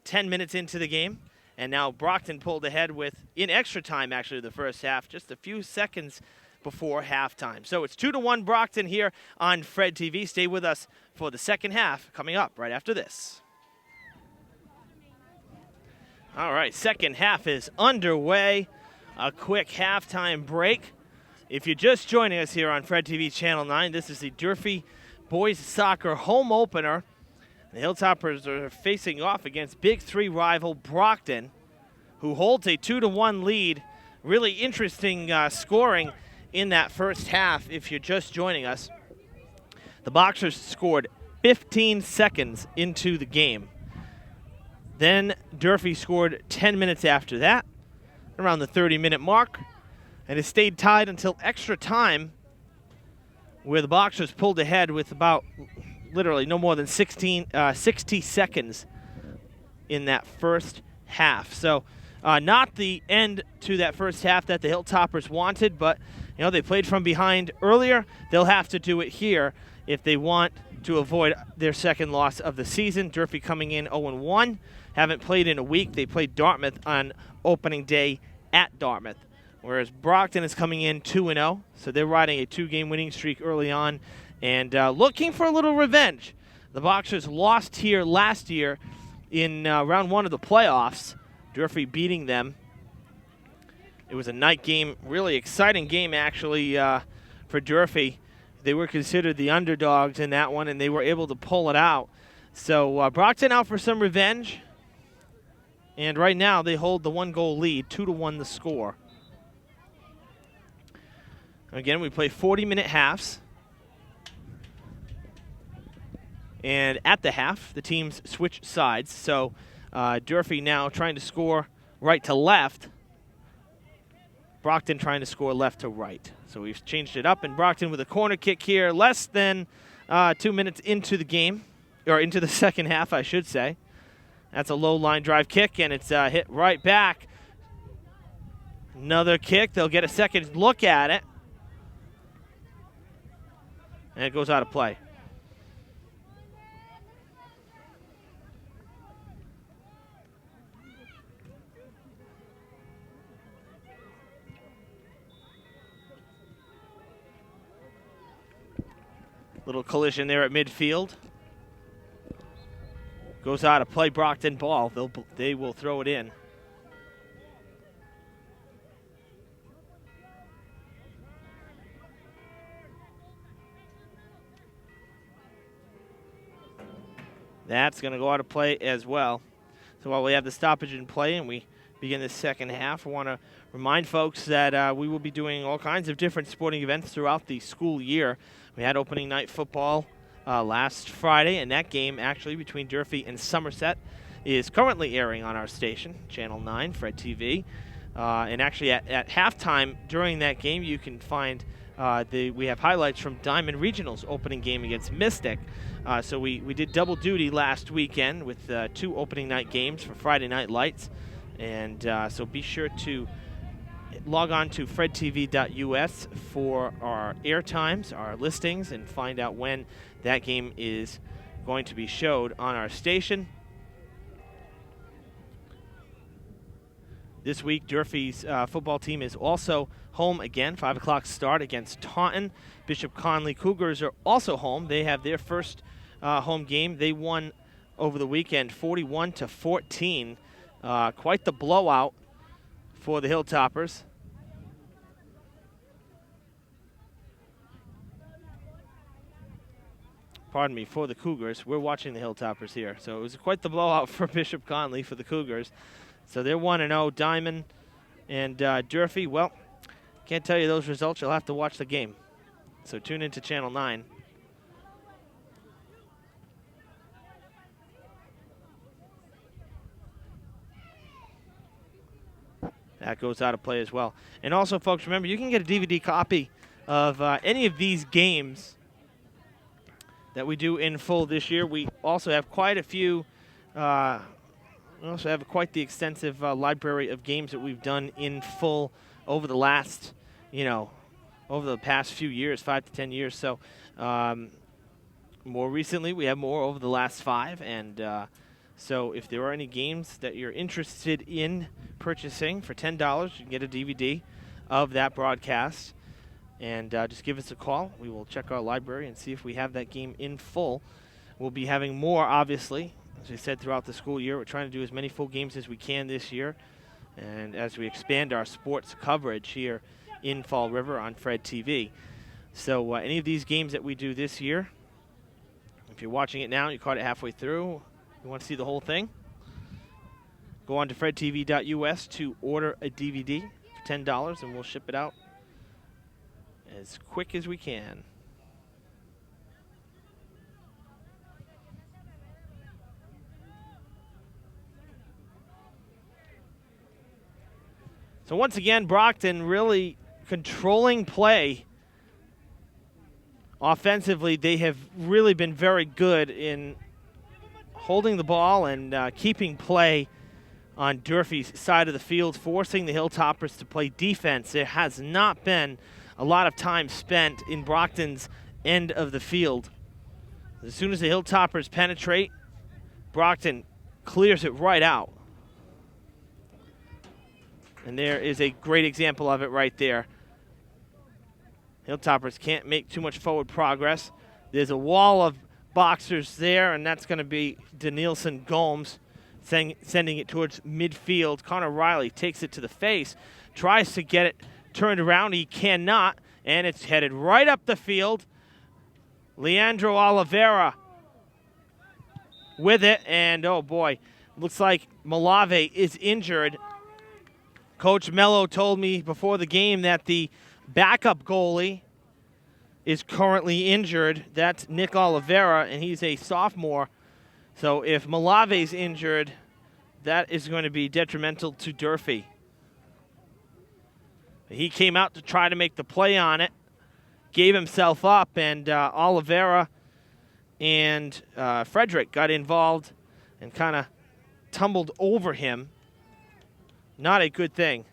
10 minutes into the game, and now Brockton pulled ahead with, in extra time actually, the first half, just a few seconds before halftime. So it's 2-1 Brockton here on Fred TV. Stay with us for the second half coming up right after this. All right, second half is underway. A quick halftime break. If you're just joining us here on Fred TV Channel 9, this is the Durfee boys soccer home opener. The Hilltoppers are facing off against Big 3 rival Brockton, who holds a 2-1 lead. Really interesting scoring in that first half if you're just joining us. The Boxers scored 15 seconds into the game. Then Durfee scored 10 minutes after that, around the 30-minute mark, and it stayed tied until extra time, where the Boxers pulled ahead with about literally no more than 60 seconds in that first half. So not the end to that first half that the Hilltoppers wanted, but they played from behind earlier. They'll have to do it here if they want to avoid their second loss of the season. Durfee coming in 0-1, haven't played in a week. They played Dartmouth on opening day at Dartmouth, whereas Brockton is coming in 2-0, so they're riding a 2-game winning streak early on and looking for a little revenge. The Boxers lost here last year in round 1 of the playoffs, Durfee beating them. It was a night game, really exciting game actually for Durfee. They were considered the underdogs in that one, and they were able to pull it out. So Brockton out for some revenge, and right now they hold the 1-goal lead, 2-1 the score. Again, we play 40-minute halves. And at the half, the teams switch sides. So Durfee now trying to score right to left. Brockton trying to score left to right. So we've changed it up. And Brockton with a corner kick here, less than 2 minutes into the game, or into the second half, I should say. That's a low line drive kick, and it's hit right back. Another kick. They'll get a second look at it. And it goes out of play. Little collision there at midfield. Goes out of play. Brockton ball. They will throw it in. That's going to go out of play as well. So while we have the stoppage in play and we begin the second half, I want to remind folks that we will be doing all kinds of different sporting events throughout the school year. We had opening night football last Friday, and that game actually between Durfee and Somerset is currently airing on our station, Channel 9, Fred TV. And actually at halftime during that game, you can find we have highlights from Diamond Regional's opening game against Mystic. So we did double duty last weekend with 2 opening night games for Friday Night Lights. And so be sure to log on to fredtv.us for our air times, our listings, and find out when that game is going to be showed on our station. This week, Durfee's football team is also home again, 5 o'clock start against Taunton. Bishop Conley Cougars are also home. They have their first home game. They won over the weekend 41-14. Quite the blowout for the Hilltoppers. Pardon me, for the Cougars. We're watching the Hilltoppers here. So it was quite the blowout for Bishop Conley for the Cougars. So they're 1-0. Diamond and Durfee, well, can't tell you those results. You'll have to watch the game. So tune into Channel 9. That goes out of play as well. And also, folks, remember, you can get a DVD copy of any of these games that we do in full this year. We also have quite a few, we also have quite the extensive library of games that we've done in full over the last, over the past few years, 5 to 10 years. So more recently, we have more over the last 5. And so if there are any games that you're interested in purchasing for $10, you can get a DVD of that broadcast. And just give us a call. We will check our library and see if we have that game in full. We'll be having more, obviously, as we said, throughout the school year. We're trying to do as many full games as we can this year. And as we expand our sports coverage here in Fall River on Fred TV. So any of these games that we do this year, if you're watching it now, you caught it halfway through, you want to see the whole thing, go on to fredtv.us to order a DVD for $10, and we'll ship it out as quick as we can. So once again, Brockton really controlling play. Offensively, they have really been very good in holding the ball and keeping play on Durfee's side of the field, forcing the Hilltoppers to play defense. There has not been a lot of time spent in Brockton's end of the field. As soon as the Hilltoppers penetrate, Brockton clears it right out. And there is a great example of it right there. Hilltoppers can't make too much forward progress. There's a wall of boxers there, and that's going to be Denilson Gomes sending it towards midfield. Connor Riley takes it to the face, tries to get it turned around. He cannot, and it's headed right up the field. Leandro Oliveira with it, and oh boy, looks like Malave is injured. Coach Mello told me before the game that the backup goalie is currently injured. That's Nick Oliveira, and he's a sophomore. So if Malave's injured, that is going to be detrimental to Durfee. He came out to try to make the play on it, gave himself up, and Oliveira and Frederick got involved and kind of tumbled over him. Not a good thing.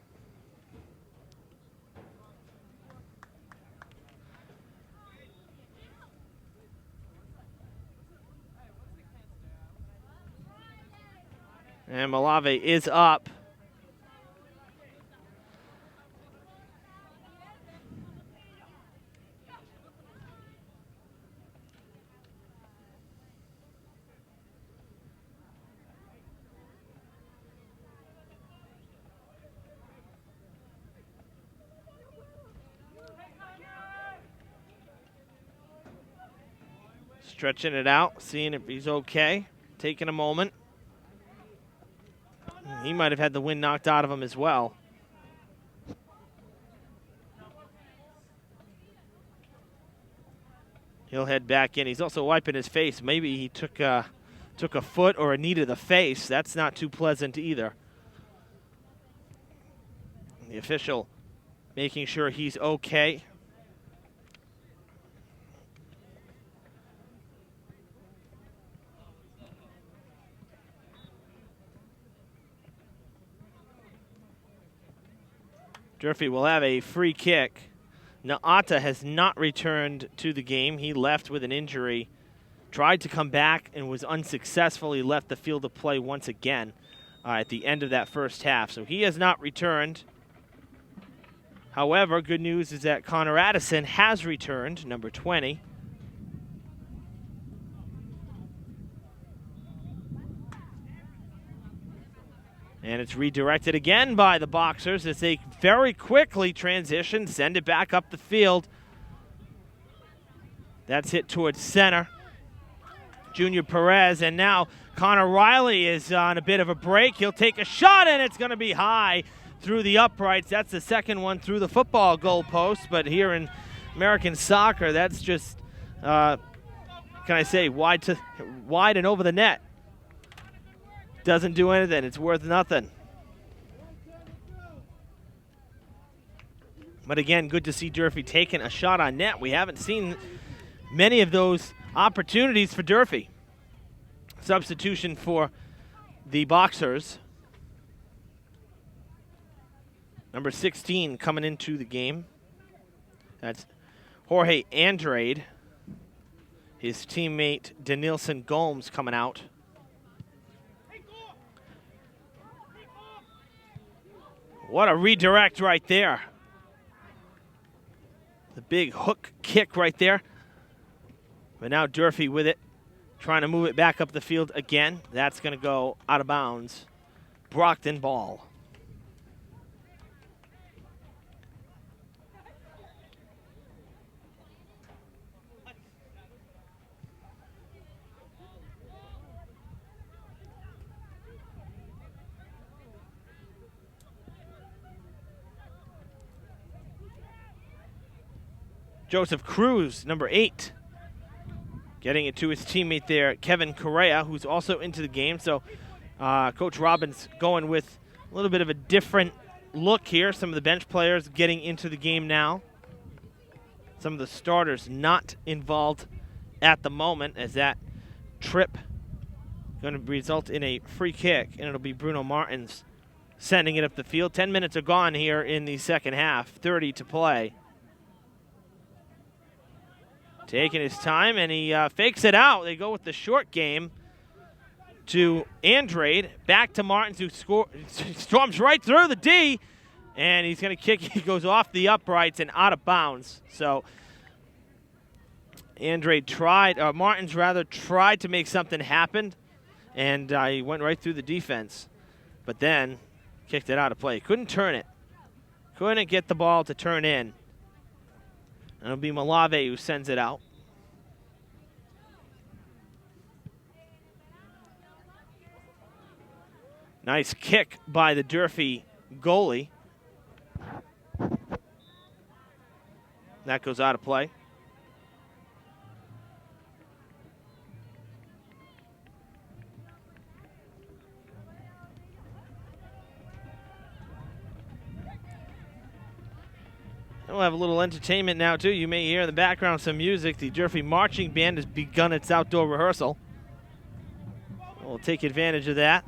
And Malave is up. Stretching it out, seeing if he's okay, taking a moment. He might have had the wind knocked out of him as well. He'll head back in. He's also wiping his face. Maybe he took a foot or a knee to the face. That's not too pleasant either. The official making sure he's okay. Durfee will have a free kick. Naata has not returned to the game. He left with an injury, tried to come back and was unsuccessful. He left the field of play once again at the end of that first half. So he has not returned. However, good news is that Connor Addison has returned, number 20. And it's redirected again by the Boxers as they very quickly transition, send it back up the field. That's hit towards center. Junior Perez, and now Connor Riley is on a bit of a break. He'll take a shot, and it's going to be high through the uprights. That's the second one through the football goalpost, but here in American soccer, that's just, can I say, wide and over the net. Doesn't do anything. It's worth nothing. But again, good to see Durfee taking a shot on net. We haven't seen many of those opportunities for Durfee. Substitution for the Boxers. Number 16 coming into the game. That's Jorge Andrade. His teammate Denilson Gomes coming out. What a redirect right there. The big hook kick right there. But now Durfee with it, trying to move it back up the field again. That's going to go out of bounds. Brockton ball. Joseph Cruz, number 8, getting it to his teammate there, Kevin Correa, who's also into the game. So Coach Robbins going with a little bit of a different look here. Some of the bench players getting into the game now. Some of the starters not involved at the moment, as that trip going to result in a free kick, and it'll be Bruno Martins sending it up the field. 10 minutes are gone here in the second half, 30 to play. Taking his time, and he fakes it out. They go with the short game to Andrade. Back to Martins, who storms right through the D, and he's going to kick. He goes off the uprights and out of bounds. So Martins tried to make something happen, and he went right through the defense, but then kicked it out of play. Couldn't turn it. Couldn't get the ball to turn in. And it'll be Malave who sends it out. Nice kick by the Durfee goalie. That goes out of play. We'll have a little entertainment now, too. You may hear in the background some music. The Durfee Marching Band has begun its outdoor rehearsal. We'll take advantage of that.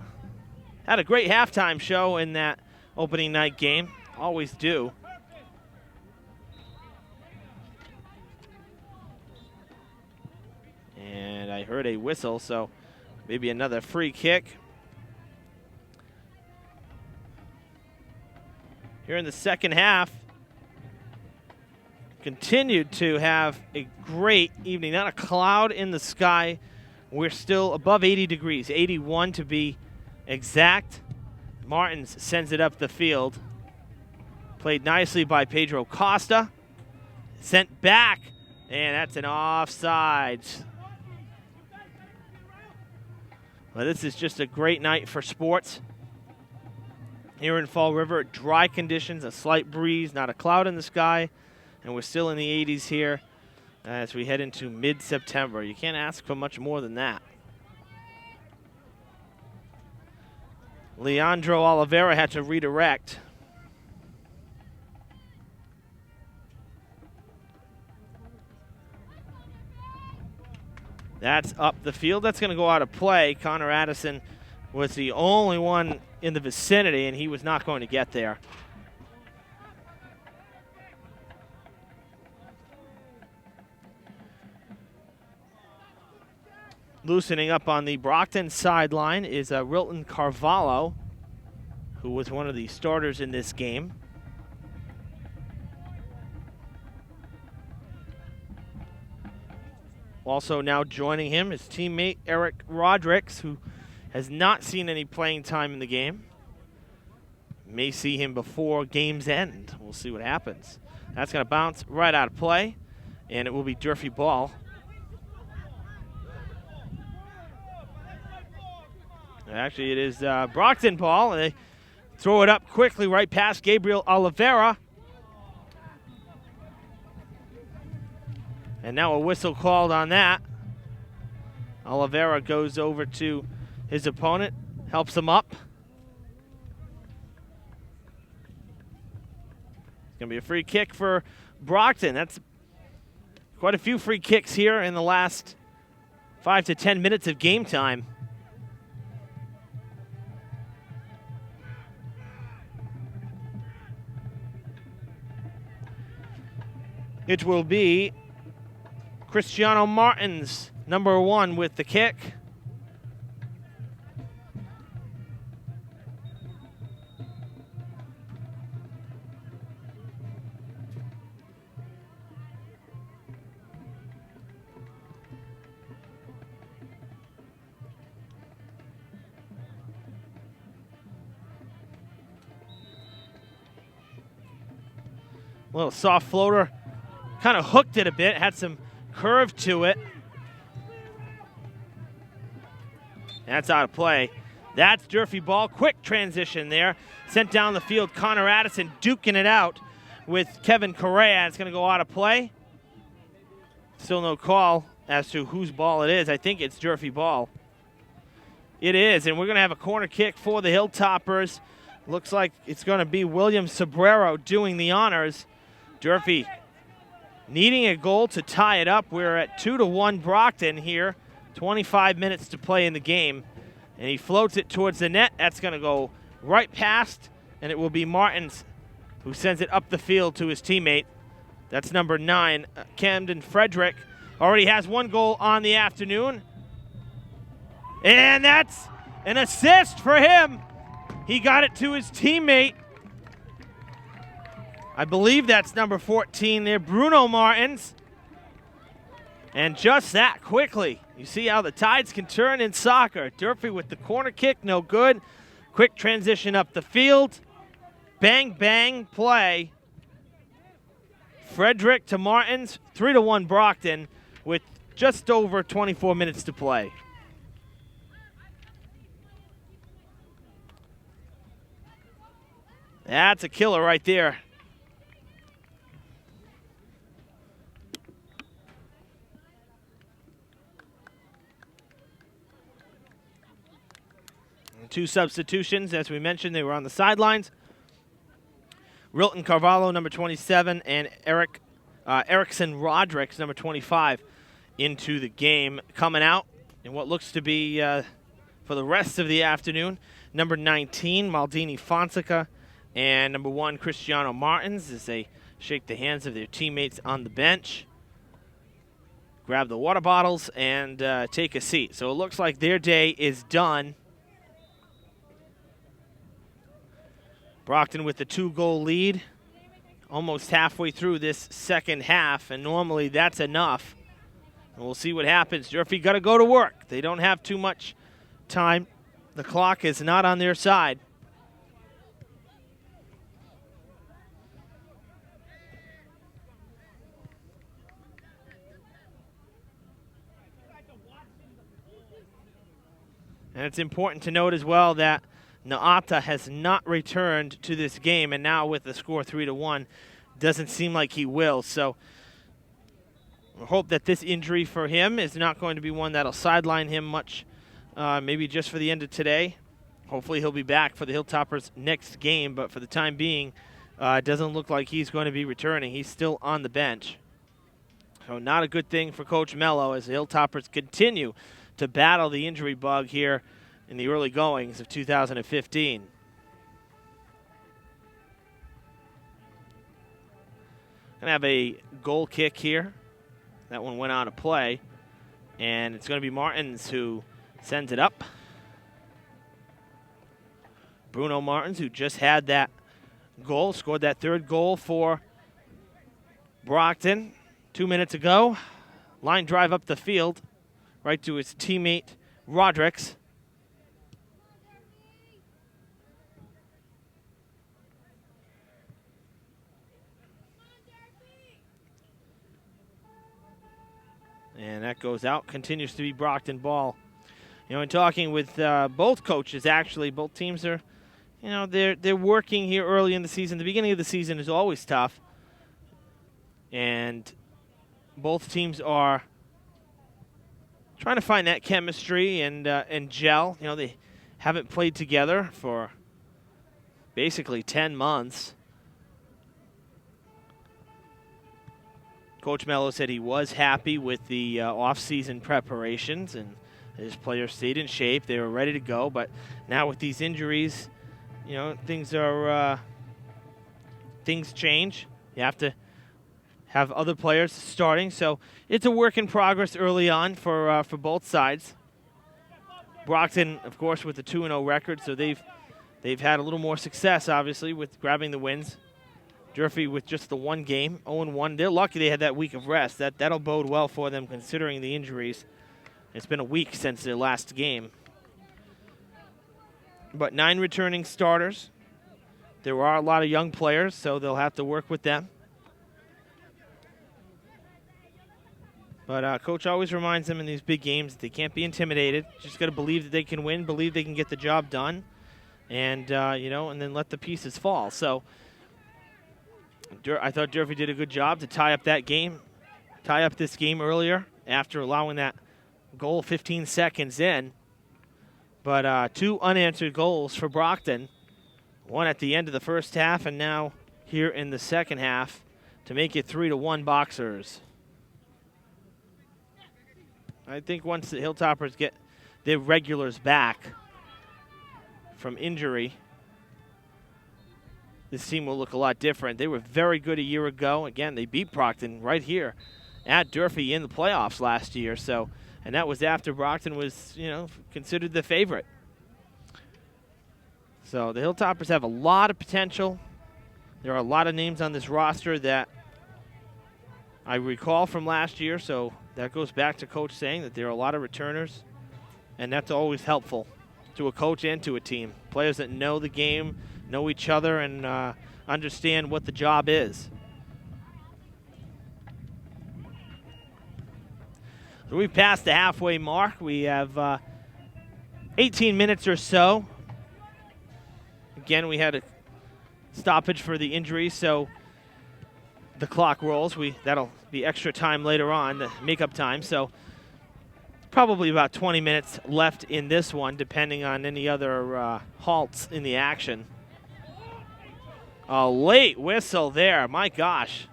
Had a great halftime show in that opening night game. Always do. And I heard a whistle, so maybe another free kick. Here in the second half, continued to have a great evening. Not a cloud in the sky. We're still above 80 degrees, 81 to be exact. Martins sends it up the field. Played nicely by Pedro Costa. Sent back, and that's an offside. Well, this is just a great night for sports. Here in Fall River, dry conditions, a slight breeze, not a cloud in the sky. And we're still in the 80s here as we head into mid-September. You can't ask for much more than that. Leandro Oliveira had to redirect. That's up the field. That's going to go out of play. Connor Addison was the only one in the vicinity, and he was not going to get there. Loosening up on the Brockton sideline is Rilton Carvalho, who was one of the starters in this game. Also now joining him is teammate Eric Rodricks, who has not seen any playing time in the game. May see him before game's end. We'll see what happens. That's going to bounce right out of play, and it will be Durfee ball. Actually, it is Brockton ball, and they throw it up quickly right past Gabriel Oliveira. And now a whistle called on that. Oliveira goes over to his opponent, helps him up. It's going to be a free kick for Brockton. That's quite a few free kicks here in the last 5 to 10 minutes of game time. It will be Cristiano Martins, number 1, with the kick. Little soft floater. Kind of hooked it a bit, had some curve to it. That's out of play. That's Durfee ball. Quick transition there. Sent down the field. Connor Addison duking it out with Kevin Correa. It's going to go out of play. Still no call as to whose ball it is. I think it's Durfee ball. It is, and we're going to have a corner kick for the Hilltoppers. Looks like it's going to be William Sobrero doing the honors. Durfee needing a goal to tie it up. We're at 2-1 Brockton here. 25 minutes to play in the game. And he floats it towards the net. That's going to go right past, and it will be Martins who sends it up the field to his teammate. That's number 9, Camden Frederick. Already has 1 goal on the afternoon. And that's an assist for him. He got it to his teammate. I believe that's number 14 there, Bruno Martins. And just that quickly. You see how the tides can turn in soccer. Durfee with the corner kick, no good. Quick transition up the field. Bang, bang, play. Frederick to Martins, 3-1 Brockton with just over 24 minutes to play. That's a killer right there. And 2 substitutions, as we mentioned, they were on the sidelines. Rilton Carvalho, number 27, and Erickson Rodricks, number 25, into the game. Coming out in what looks to be, for the rest of the afternoon, number 19, Maldini Fonseca, and number 1, Cristiano Martins, as they shake the hands of their teammates on the bench. Grab the water bottles and take a seat. So it looks like their day is done. Brockton with the 2-goal lead, almost halfway through this second half, and normally that's enough. And we'll see what happens. Durfee got to go to work. They don't have too much time. The clock is not on their side. And it's important to note as well that Naata has not returned to this game, and now with the score 3-1, doesn't seem like he will. So I hope that this injury for him is not going to be one that'll sideline him much, maybe just for the end of today. Hopefully he'll be back for the Hilltoppers' next game, but for the time being, it doesn't look like he's going to be returning. He's still on the bench. So not a good thing for Coach Mello as the Hilltoppers continue to battle the injury bug here in the early goings of 2015. Gonna have a goal kick here. That one went on a play, and it's gonna be Martins who sends it up. Bruno Martins, who just had that goal, scored that 3rd goal for Brockton 2 minutes ago. Line drive up the field, right to his teammate Rodricks. And that goes out, continues to be Brockton ball. You know, in talking with both coaches, actually, both teams are, you know, they're working here early in the season. The beginning of the season is always tough. And both teams are trying to find that chemistry and gel. You know, they haven't played together for basically 10 months. Coach Mello said he was happy with the off-season preparations, and his players stayed in shape. They were ready to go, but now with these injuries, you know, things change. You have to have other players starting, so it's a work in progress early on for both sides. Brockton, of course, with the 2-0 record, so they've had a little more success, obviously, with grabbing the wins. Durfee with just the 1 game, 0-1. They're lucky they had that week of rest. That'll bode well for them considering the injuries. It's been a week since their last game. But 9 returning starters. There are a lot of young players, so they'll have to work with them. But Coach always reminds them in these big games that they can't be intimidated. Just got to believe that they can win, believe they can get the job done, and you know, and then let the pieces fall. So I thought Durfee did a good job to tie up that game, tie up this game earlier after allowing that goal 15 seconds in. But 2 unanswered goals for Brockton One at the end of the first half, and now here in the second half to make it 3-1 Boxers. I think once the Hilltoppers get their regulars back from injury, this team will look a lot different. They were very good a year ago. Again, they beat Brockton right here at Durfee in the playoffs last year. So, and that was after Brockton was, considered the favorite. So the Hilltoppers have a lot of potential. There are a lot of names on this roster that I recall from last year. So that goes back to Coach saying that there are a lot of returners, and that's always helpful to a coach and to a team. Players that know the game, know each other, and understand what the job is. So we've passed the halfway mark. We have 18 minutes or so. Again, we had a stoppage for the injury, so the clock rolls. That'll be extra time later on, the makeup time. So probably about 20 minutes left in this one, depending on any other halts in the action. A late whistle there, my gosh.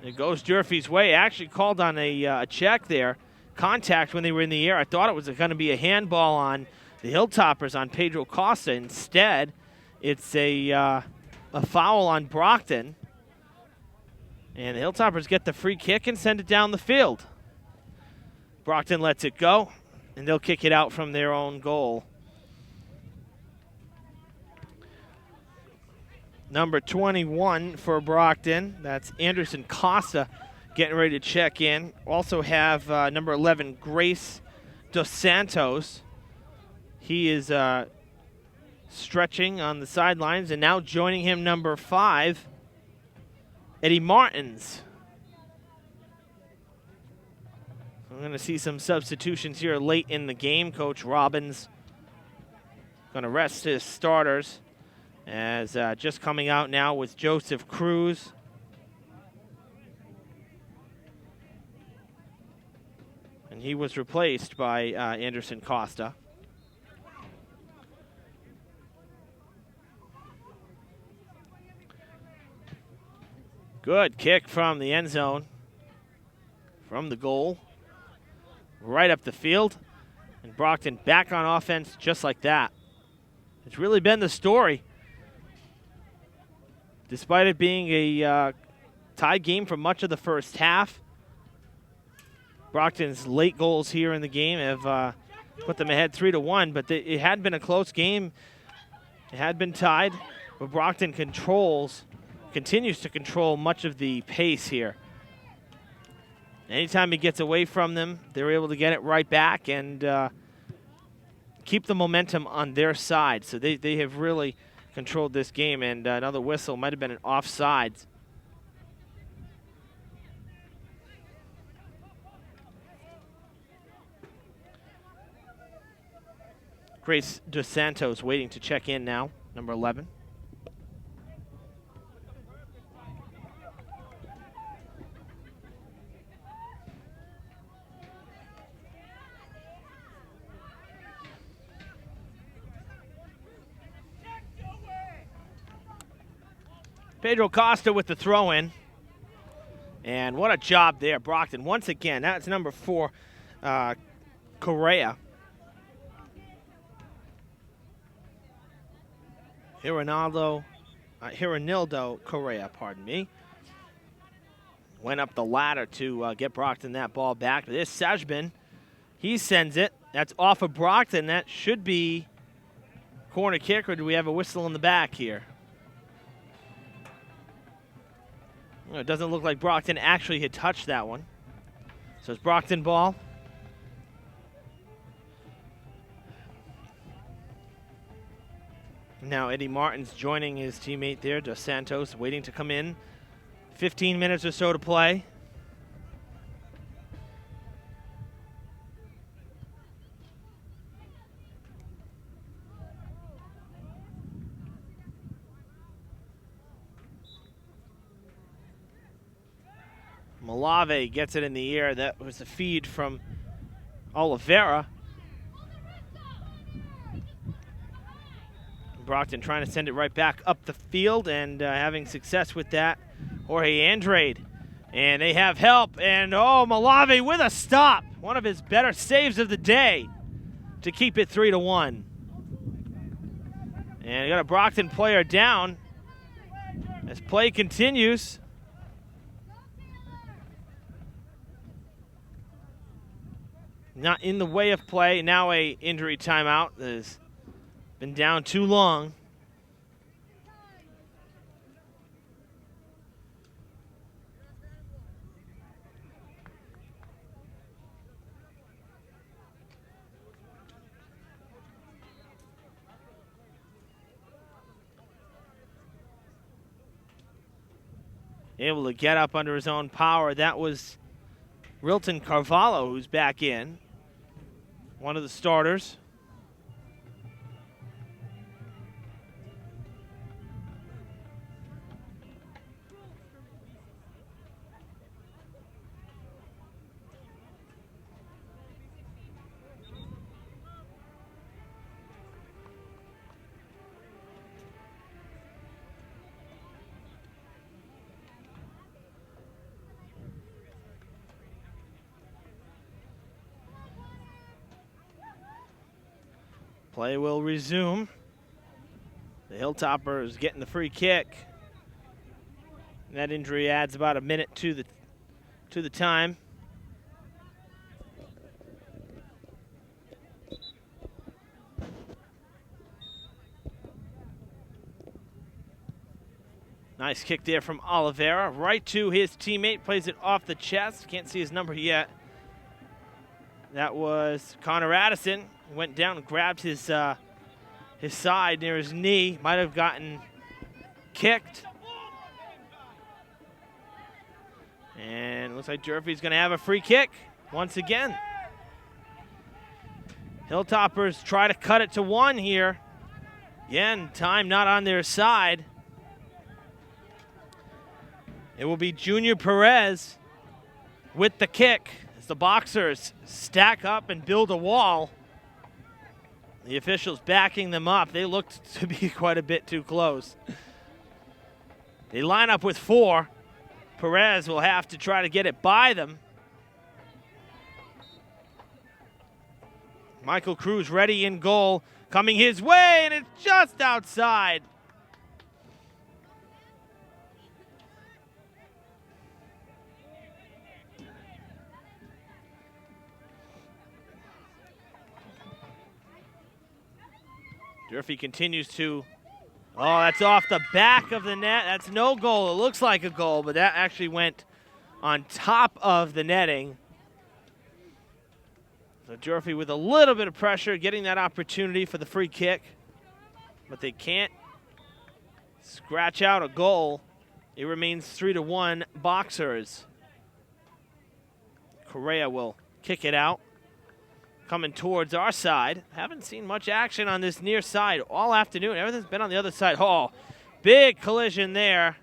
It goes Durfee's way. Actually called on a check there. Contact when they were in the air. I thought it was going to be a handball on the Hilltoppers on Pedro Costa. Instead, it's a foul on Brockton. And the Hilltoppers get the free kick and send it down the field. Brockton lets it go, and they'll kick it out from their own goal. Number 21 for Brockton, that's Anderson Costa getting ready to check in. Also have number 11, Grace Dos Santos. He is stretching on the sidelines, and now joining him, number 5, Eddie Martins. I'm going to see some substitutions here late in the game. Coach Robbins going to rest his starters, as just coming out now with Joseph Cruz. And he was replaced by Anderson Costa. Good kick from the end zone, from the goal, right up the field. And Brockton back on offense just like that. It's really been the story. Despite it being a tied game for much of the first half, Brockton's late goals here in the game have put them ahead 3-1, but it had been a close game. It had been tied, but Brockton continues to control much of the pace here. Anytime he gets away from them, they're able to get it right back and keep the momentum on their side. So they have really controlled this game, and another whistle might have been an offsides. Grace Dos Santos waiting to check in now, number 11. Pedro Costa with the throw-in. And what a job there, Brockton. Once again, that's number 4, Correa. Hiranildo Correa, pardon me. Went up the ladder to get Brockton that ball back. This Sajbin, he sends it. That's off of Brockton. That should be corner kick, or do we have a whistle in the back here? Well, it doesn't look like Brockton actually had touched that one. So it's Brockton ball. Now Eddie Martins joining his teammate there, Dos Santos, waiting to come in. 15 minutes or so to play. Malave gets it in the air. That was a feed from Oliveira. Brockton trying to send it right back up the field and having success with that. Jorge Andrade. And they have help. And, oh, Malave with a stop. One of his better saves of the day to keep it 3-1. And you got a Brockton player down as play continues. Not in the way of play. Now a injury timeout. Has been down too long. Able to get up under his own power. That was Rilton Carvalho, who's back in. One of the starters. Play will resume. The Hilltoppers getting the free kick. And that injury adds about a minute to the time. Nice kick there from Oliveira, right to his teammate. Plays it off the chest. Can't see his number yet. That was Connor Addison. Went down and grabbed his side near his knee. Might have gotten kicked. And it looks like Durfee's going to have a free kick once again. Hilltoppers try to cut it to 1 here. Again, time not on their side. It will be Junior Perez with the kick as the Boxers stack up and build a wall. The officials backing them up. They looked to be quite a bit too close. They line up with 4. Perez will have to try to get it by them. Michael Cruz ready in goal, coming his way, and it's just outside. Durfee continues to, oh, that's off the back of the net. That's no goal. It looks like a goal, but that actually went on top of the netting. So Durfee with a little bit of pressure, getting that opportunity for the free kick, but they can't scratch out a goal. It remains 3-1 Boxers. Correa will kick it out. Coming towards our side. Haven't seen much action on this near side all afternoon. Everything's been on the other side. Oh, big collision there.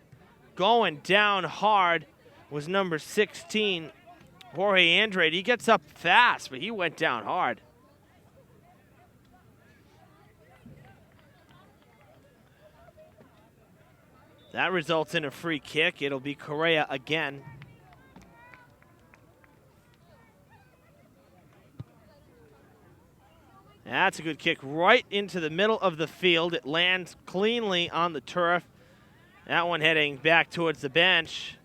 Going down hard was number 16, Jorge Andrade. He gets up fast, but he went down hard. That results in a free kick. It'll be Correa again. That's a good kick right into the middle of the field. It lands cleanly on the turf. That one heading back towards the bench.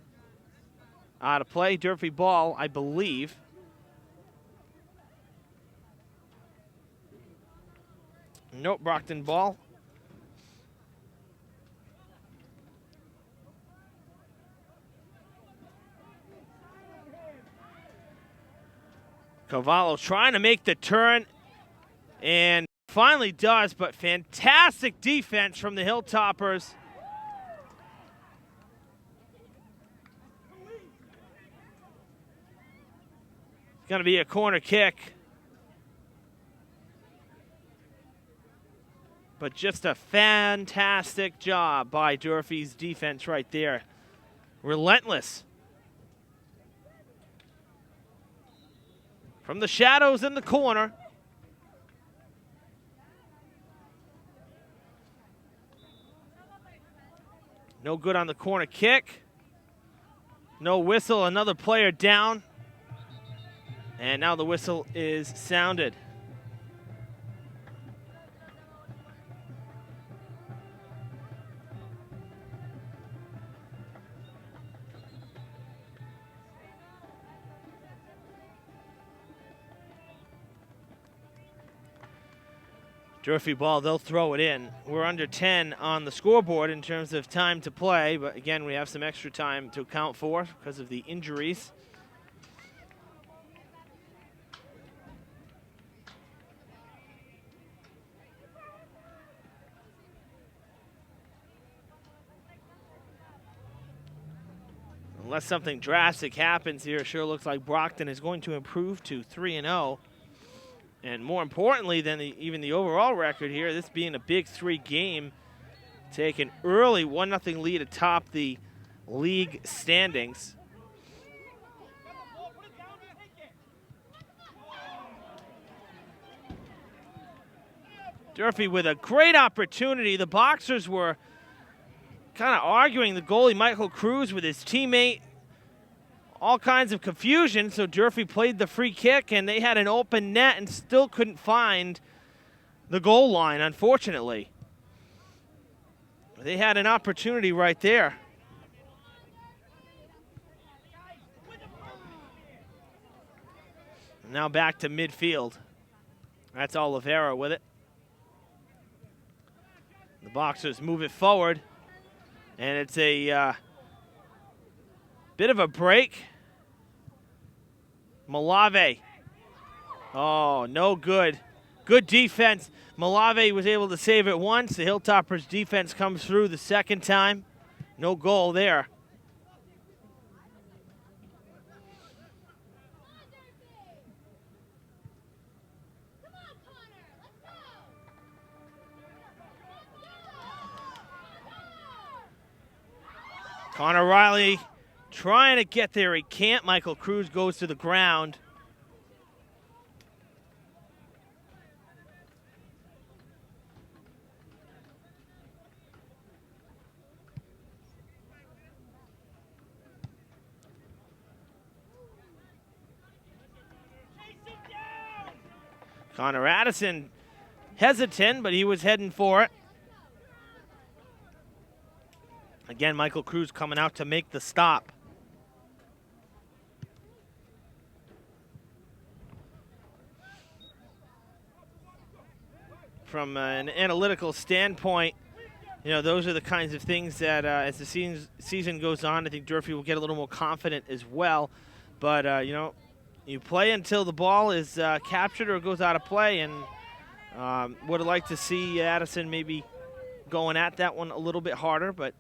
Out of play, Durfee ball, I believe. Nope, Brockton ball. Cavallo trying to make the turn. And finally does, but fantastic defense from the Hilltoppers. It's going to be a corner kick. But just a fantastic job by Durfee's defense right there. Relentless. From the shadows in the corner. No good on the corner kick. No whistle, another player down. And now the whistle is sounded. Durfee ball, they'll throw it in. We're under 10 on the scoreboard in terms of time to play, but again, we have some extra time to account for because of the injuries. Unless something drastic happens here, it sure looks like Brockton is going to improve to 3-0. And more importantly than even the overall record here, this being a Big 3 game, take an early 1-0 lead atop the league standings. Durfee with a great opportunity. The Boxers were kind of arguing the goalie, Michael Cruz, with his teammate. All kinds of confusion, so Durfee played the free kick, and they had an open net and still couldn't find the goal line, unfortunately. They had an opportunity right there. Now back to midfield. That's Oliveira with it. The Boxers move it forward, and it's a bit of a break. Malave. Oh, no good. Good defense. Malave was able to save it once. The Hilltoppers' defense comes through the second time. No goal there. Connor Riley trying to get there. He can't. Michael Cruz goes to the ground. Connor Addison hesitant, but he was heading for it. Again, Michael Cruz coming out to make the stop. From an analytical standpoint, you know, those are the kinds of things that as the season goes on, I think Durfee will get a little more confident as well. But, you know, you play until the ball is captured or goes out of play, and would have liked to see Addison maybe going at that one a little bit harder, but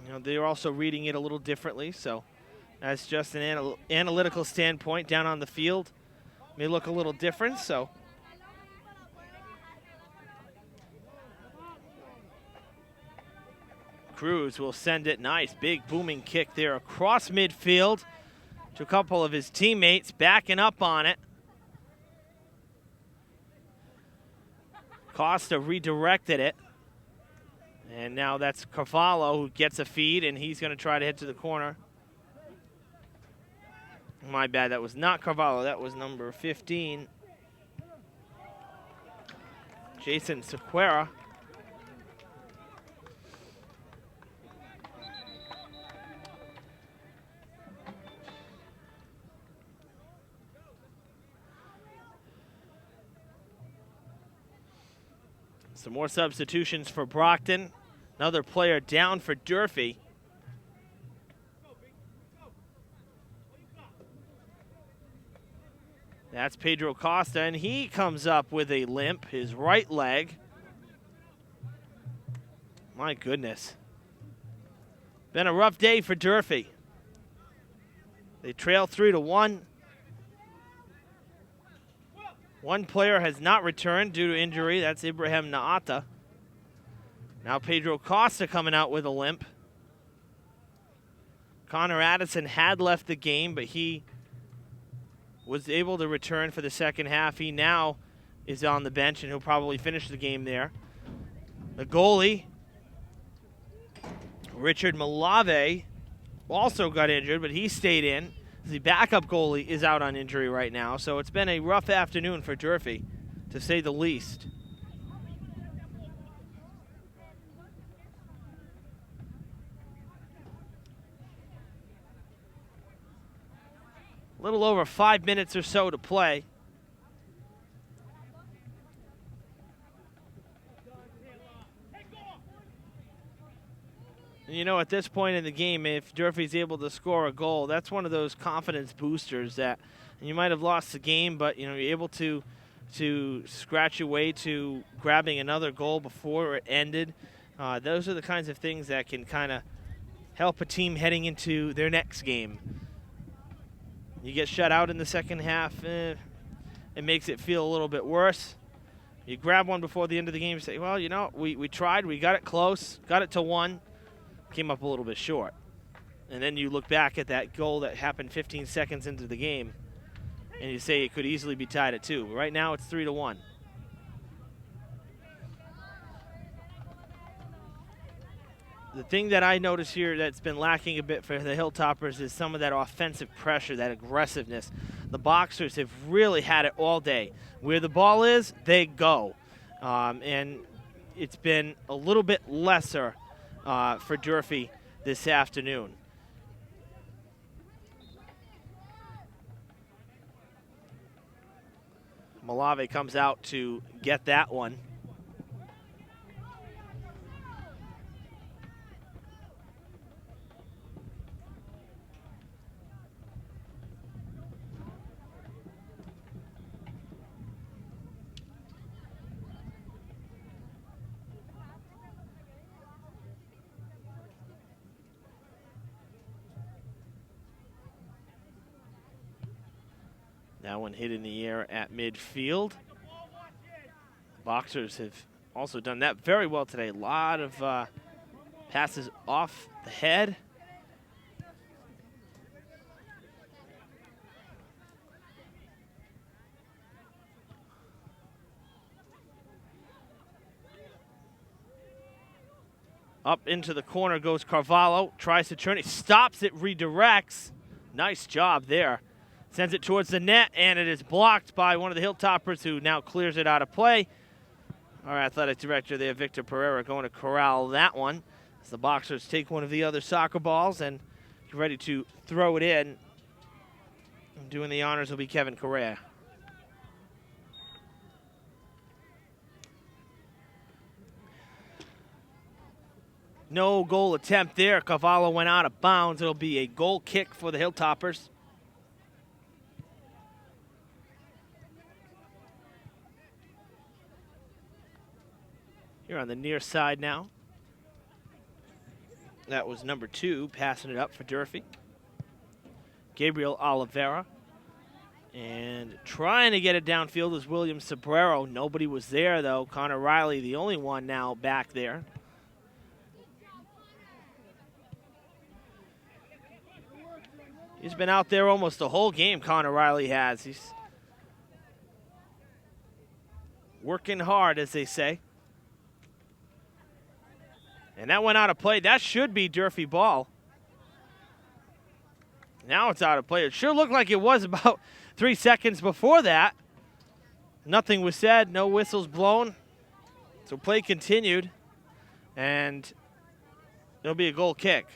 you know, they're also reading it a little differently, so that's just an analytical standpoint. Down on the field may look a little different, so Cruz will send it. Nice, big booming kick there across midfield to a couple of his teammates backing up on it. Costa redirected it. And now that's Carvalho who gets a feed, and he's going to try to hit to the corner. My bad, that was not Carvalho. That was number 15. Jason Sequeira. Some more substitutions for Brockton. Another player down for Durfee. That's Pedro Costa, and he comes up with a limp, his right leg. My goodness. Been a rough day for Durfee. They trail 3-1. One player has not returned due to injury. That's Ibrahim Naata. Now Pedro Costa coming out with a limp. Connor Addison had left the game, but he was able to return for the second half. He now is on the bench, and he'll probably finish the game there. The goalie, Richard Malave, also got injured, but he stayed in. The backup goalie is out on injury right now, so it's been a rough afternoon for Durfee, to say the least. A little over 5 minutes or so to play. And you know, at this point in the game, if Durfee's able to score a goal, that's one of those confidence boosters that you might have lost the game, but you know, you're able to scratch your way to grabbing another goal before it ended. Those are the kinds of things that can kind of help a team heading into their next game. You get shut out in the second half, it makes it feel a little bit worse. You grab one before the end of the game and say, well, you know, we tried, we got it close, got it to 1, came up a little bit short. And then you look back at that goal that happened 15 seconds into the game, and you say it could easily be tied at 2. Right now it's 3-1. The thing that I notice here that's been lacking a bit for the Hilltoppers is some of that offensive pressure, that aggressiveness. The Boxers have really had it all day. Where the ball is, they go. And it's been a little bit lesser for Durfee this afternoon. Malave comes out to get that one. That one hit in the air at midfield. Boxers have also done that very well today. A lot of passes off the head. Up into the corner goes Carvalho, tries to turn it, stops it, redirects. Nice job there. Sends it towards the net, and it is blocked by one of the Hilltoppers, who now clears it out of play. Our athletic director there, Victor Pereira, going to corral that one as the Boxers take one of the other soccer balls and get ready to throw it in. And doing the honors will be Kevin Correa. No goal attempt there. Cavallo went out of bounds. It'll be a goal kick for the Hilltoppers. Here on the near side now. That was number 2, passing it up for Durfee. Gabriel Oliveira. And trying to get it downfield is William Sobrero. Nobody was there, though. Connor Riley, the only one now back there. He's been out there almost the whole game, Connor Riley has. He's working hard, as they say. And that went out of play. That should be Durfee ball. Now it's out of play. It sure looked like it was about 3 seconds before that. Nothing was said, no whistles blown. So play continued, and it'll be a goal kick.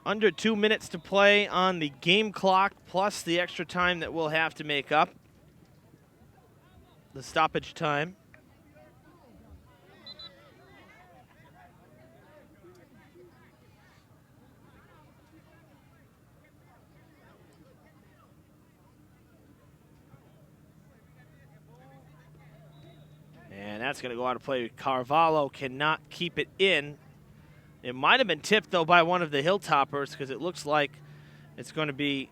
Under 2 minutes to play on the game clock, plus the extra time that we'll have to make up. The stoppage time. And that's going to go out of play. Carvalho cannot keep it in. It might have been tipped, though, by one of the Hilltoppers, because it looks like it's going to be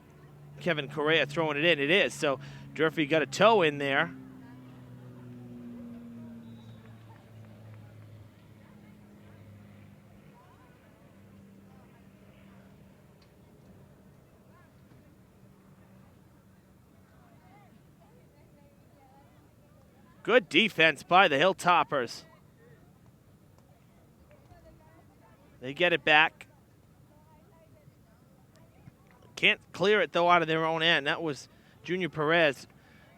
Kevin Correa throwing it in. It is. So Durfee got a toe in there. Good defense by the Hilltoppers. They get it back. Can't clear it, though, out of their own end. That was Junior Perez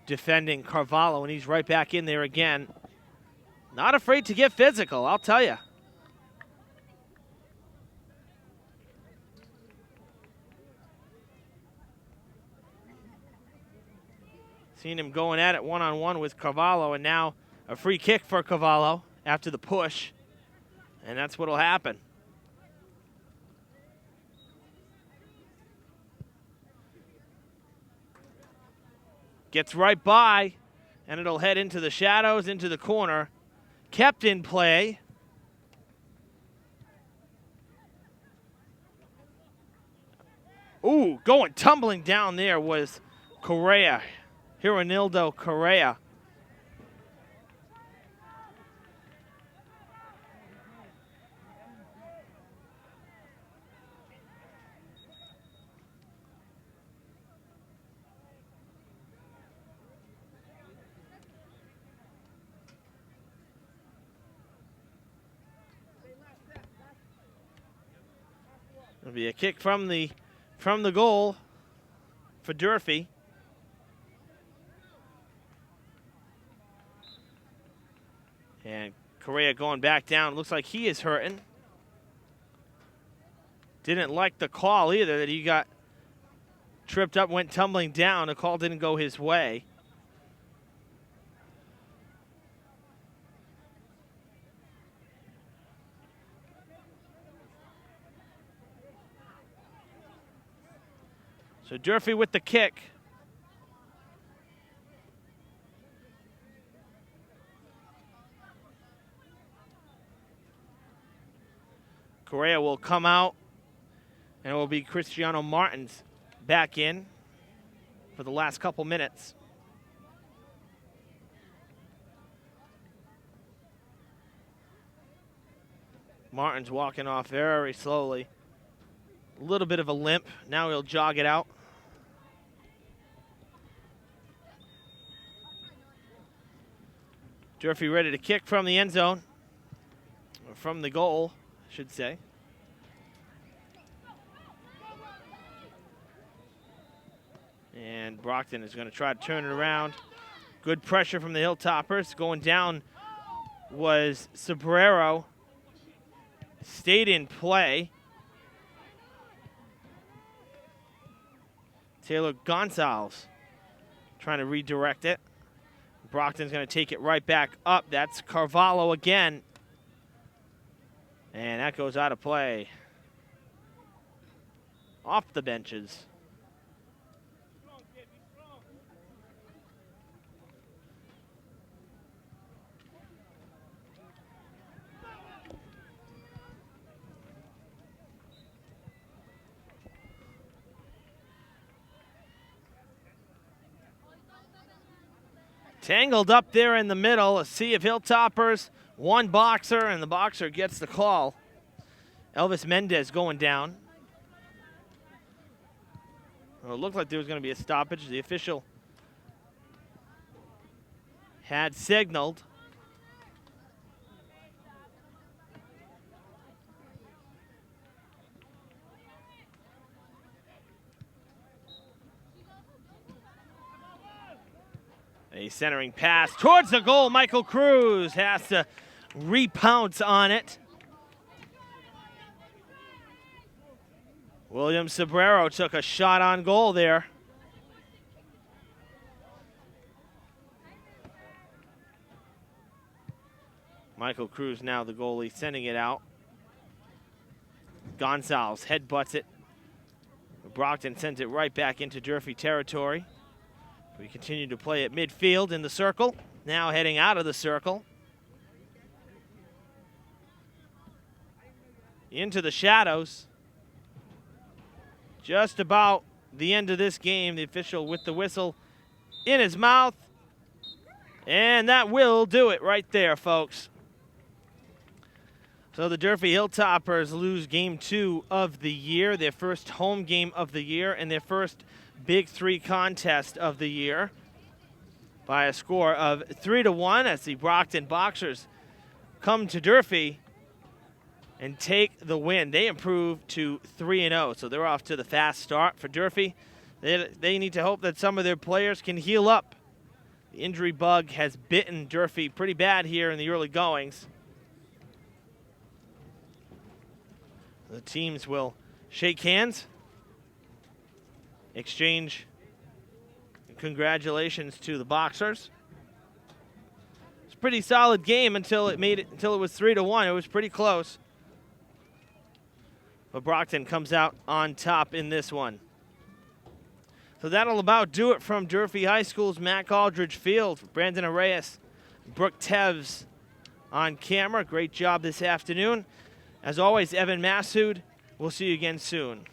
defending Carvalho, and he's right back in there again. Not afraid to get physical, I'll tell you. Seen him going at it one-on-one with Carvalho, and now a free kick for Carvalho after the push, and that's what'll happen. Gets right by, and it'll head into the shadows, into the corner. Kept in play. Ooh, going tumbling down there was Correa, Hironildo Correa. It'll be a kick from the goal for Durfee. And Correa going back down. Looks like he is hurting. Didn't like the call either, that he got tripped up, went tumbling down. The call didn't go his way. So Durfee with the kick. Correa will come out, and it will be Cristiano Martins back in for the last couple minutes. Martins walking off very slowly. A little bit of a limp. Now he'll jog it out. Durfee ready to kick from the end zone. Or from the goal, I should say. And Brockton is going to try to turn it around. Good pressure from the Hilltoppers. Going down was Sobrero. Stayed in play. Taylor Gonzalez trying to redirect it. Brockton's going to take it right back up. That's Carvalho again. And that goes out of play. Off the benches. Tangled up there in the middle, a sea of Hilltoppers, one boxer, and the boxer gets the call. Elvis Mendez going down. Well, it looked like there was going to be a stoppage. The official had signaled. A centering pass towards the goal. Michael Cruz has to repounce on it. William Sobrero took a shot on goal there. Michael Cruz now the goalie, sending it out. Gonzalez headbutts it. Brockton sends it right back into Durfee territory. We continue to play at midfield in the circle. Now heading out of the circle. Into the shadows. Just about the end of this game. The official with the whistle in his mouth. And that will do it right there, folks. So the Durfee Hilltoppers lose game 2 of the year, their first home game of the year, and their first Big 3 contest of the year. by a score of 3-1 as the Brockton Boxers come to Durfee and take the win. They improve to 3-0, so they're off to the fast start for Durfee. They need to hope that some of their players can heal up. The injury bug has bitten Durfee pretty bad here in the early goings. The teams will shake hands, exchange congratulations to the Boxers. It's a pretty solid game until it was 3-1. It was pretty close. But Brockton comes out on top in this one. So that'll about do it from Durfee High School's Mac Aldridge Field. Brandon Arrayes, Brooke Tevz on camera. Great job this afternoon. As always, Evan Massoud. We'll see you again soon.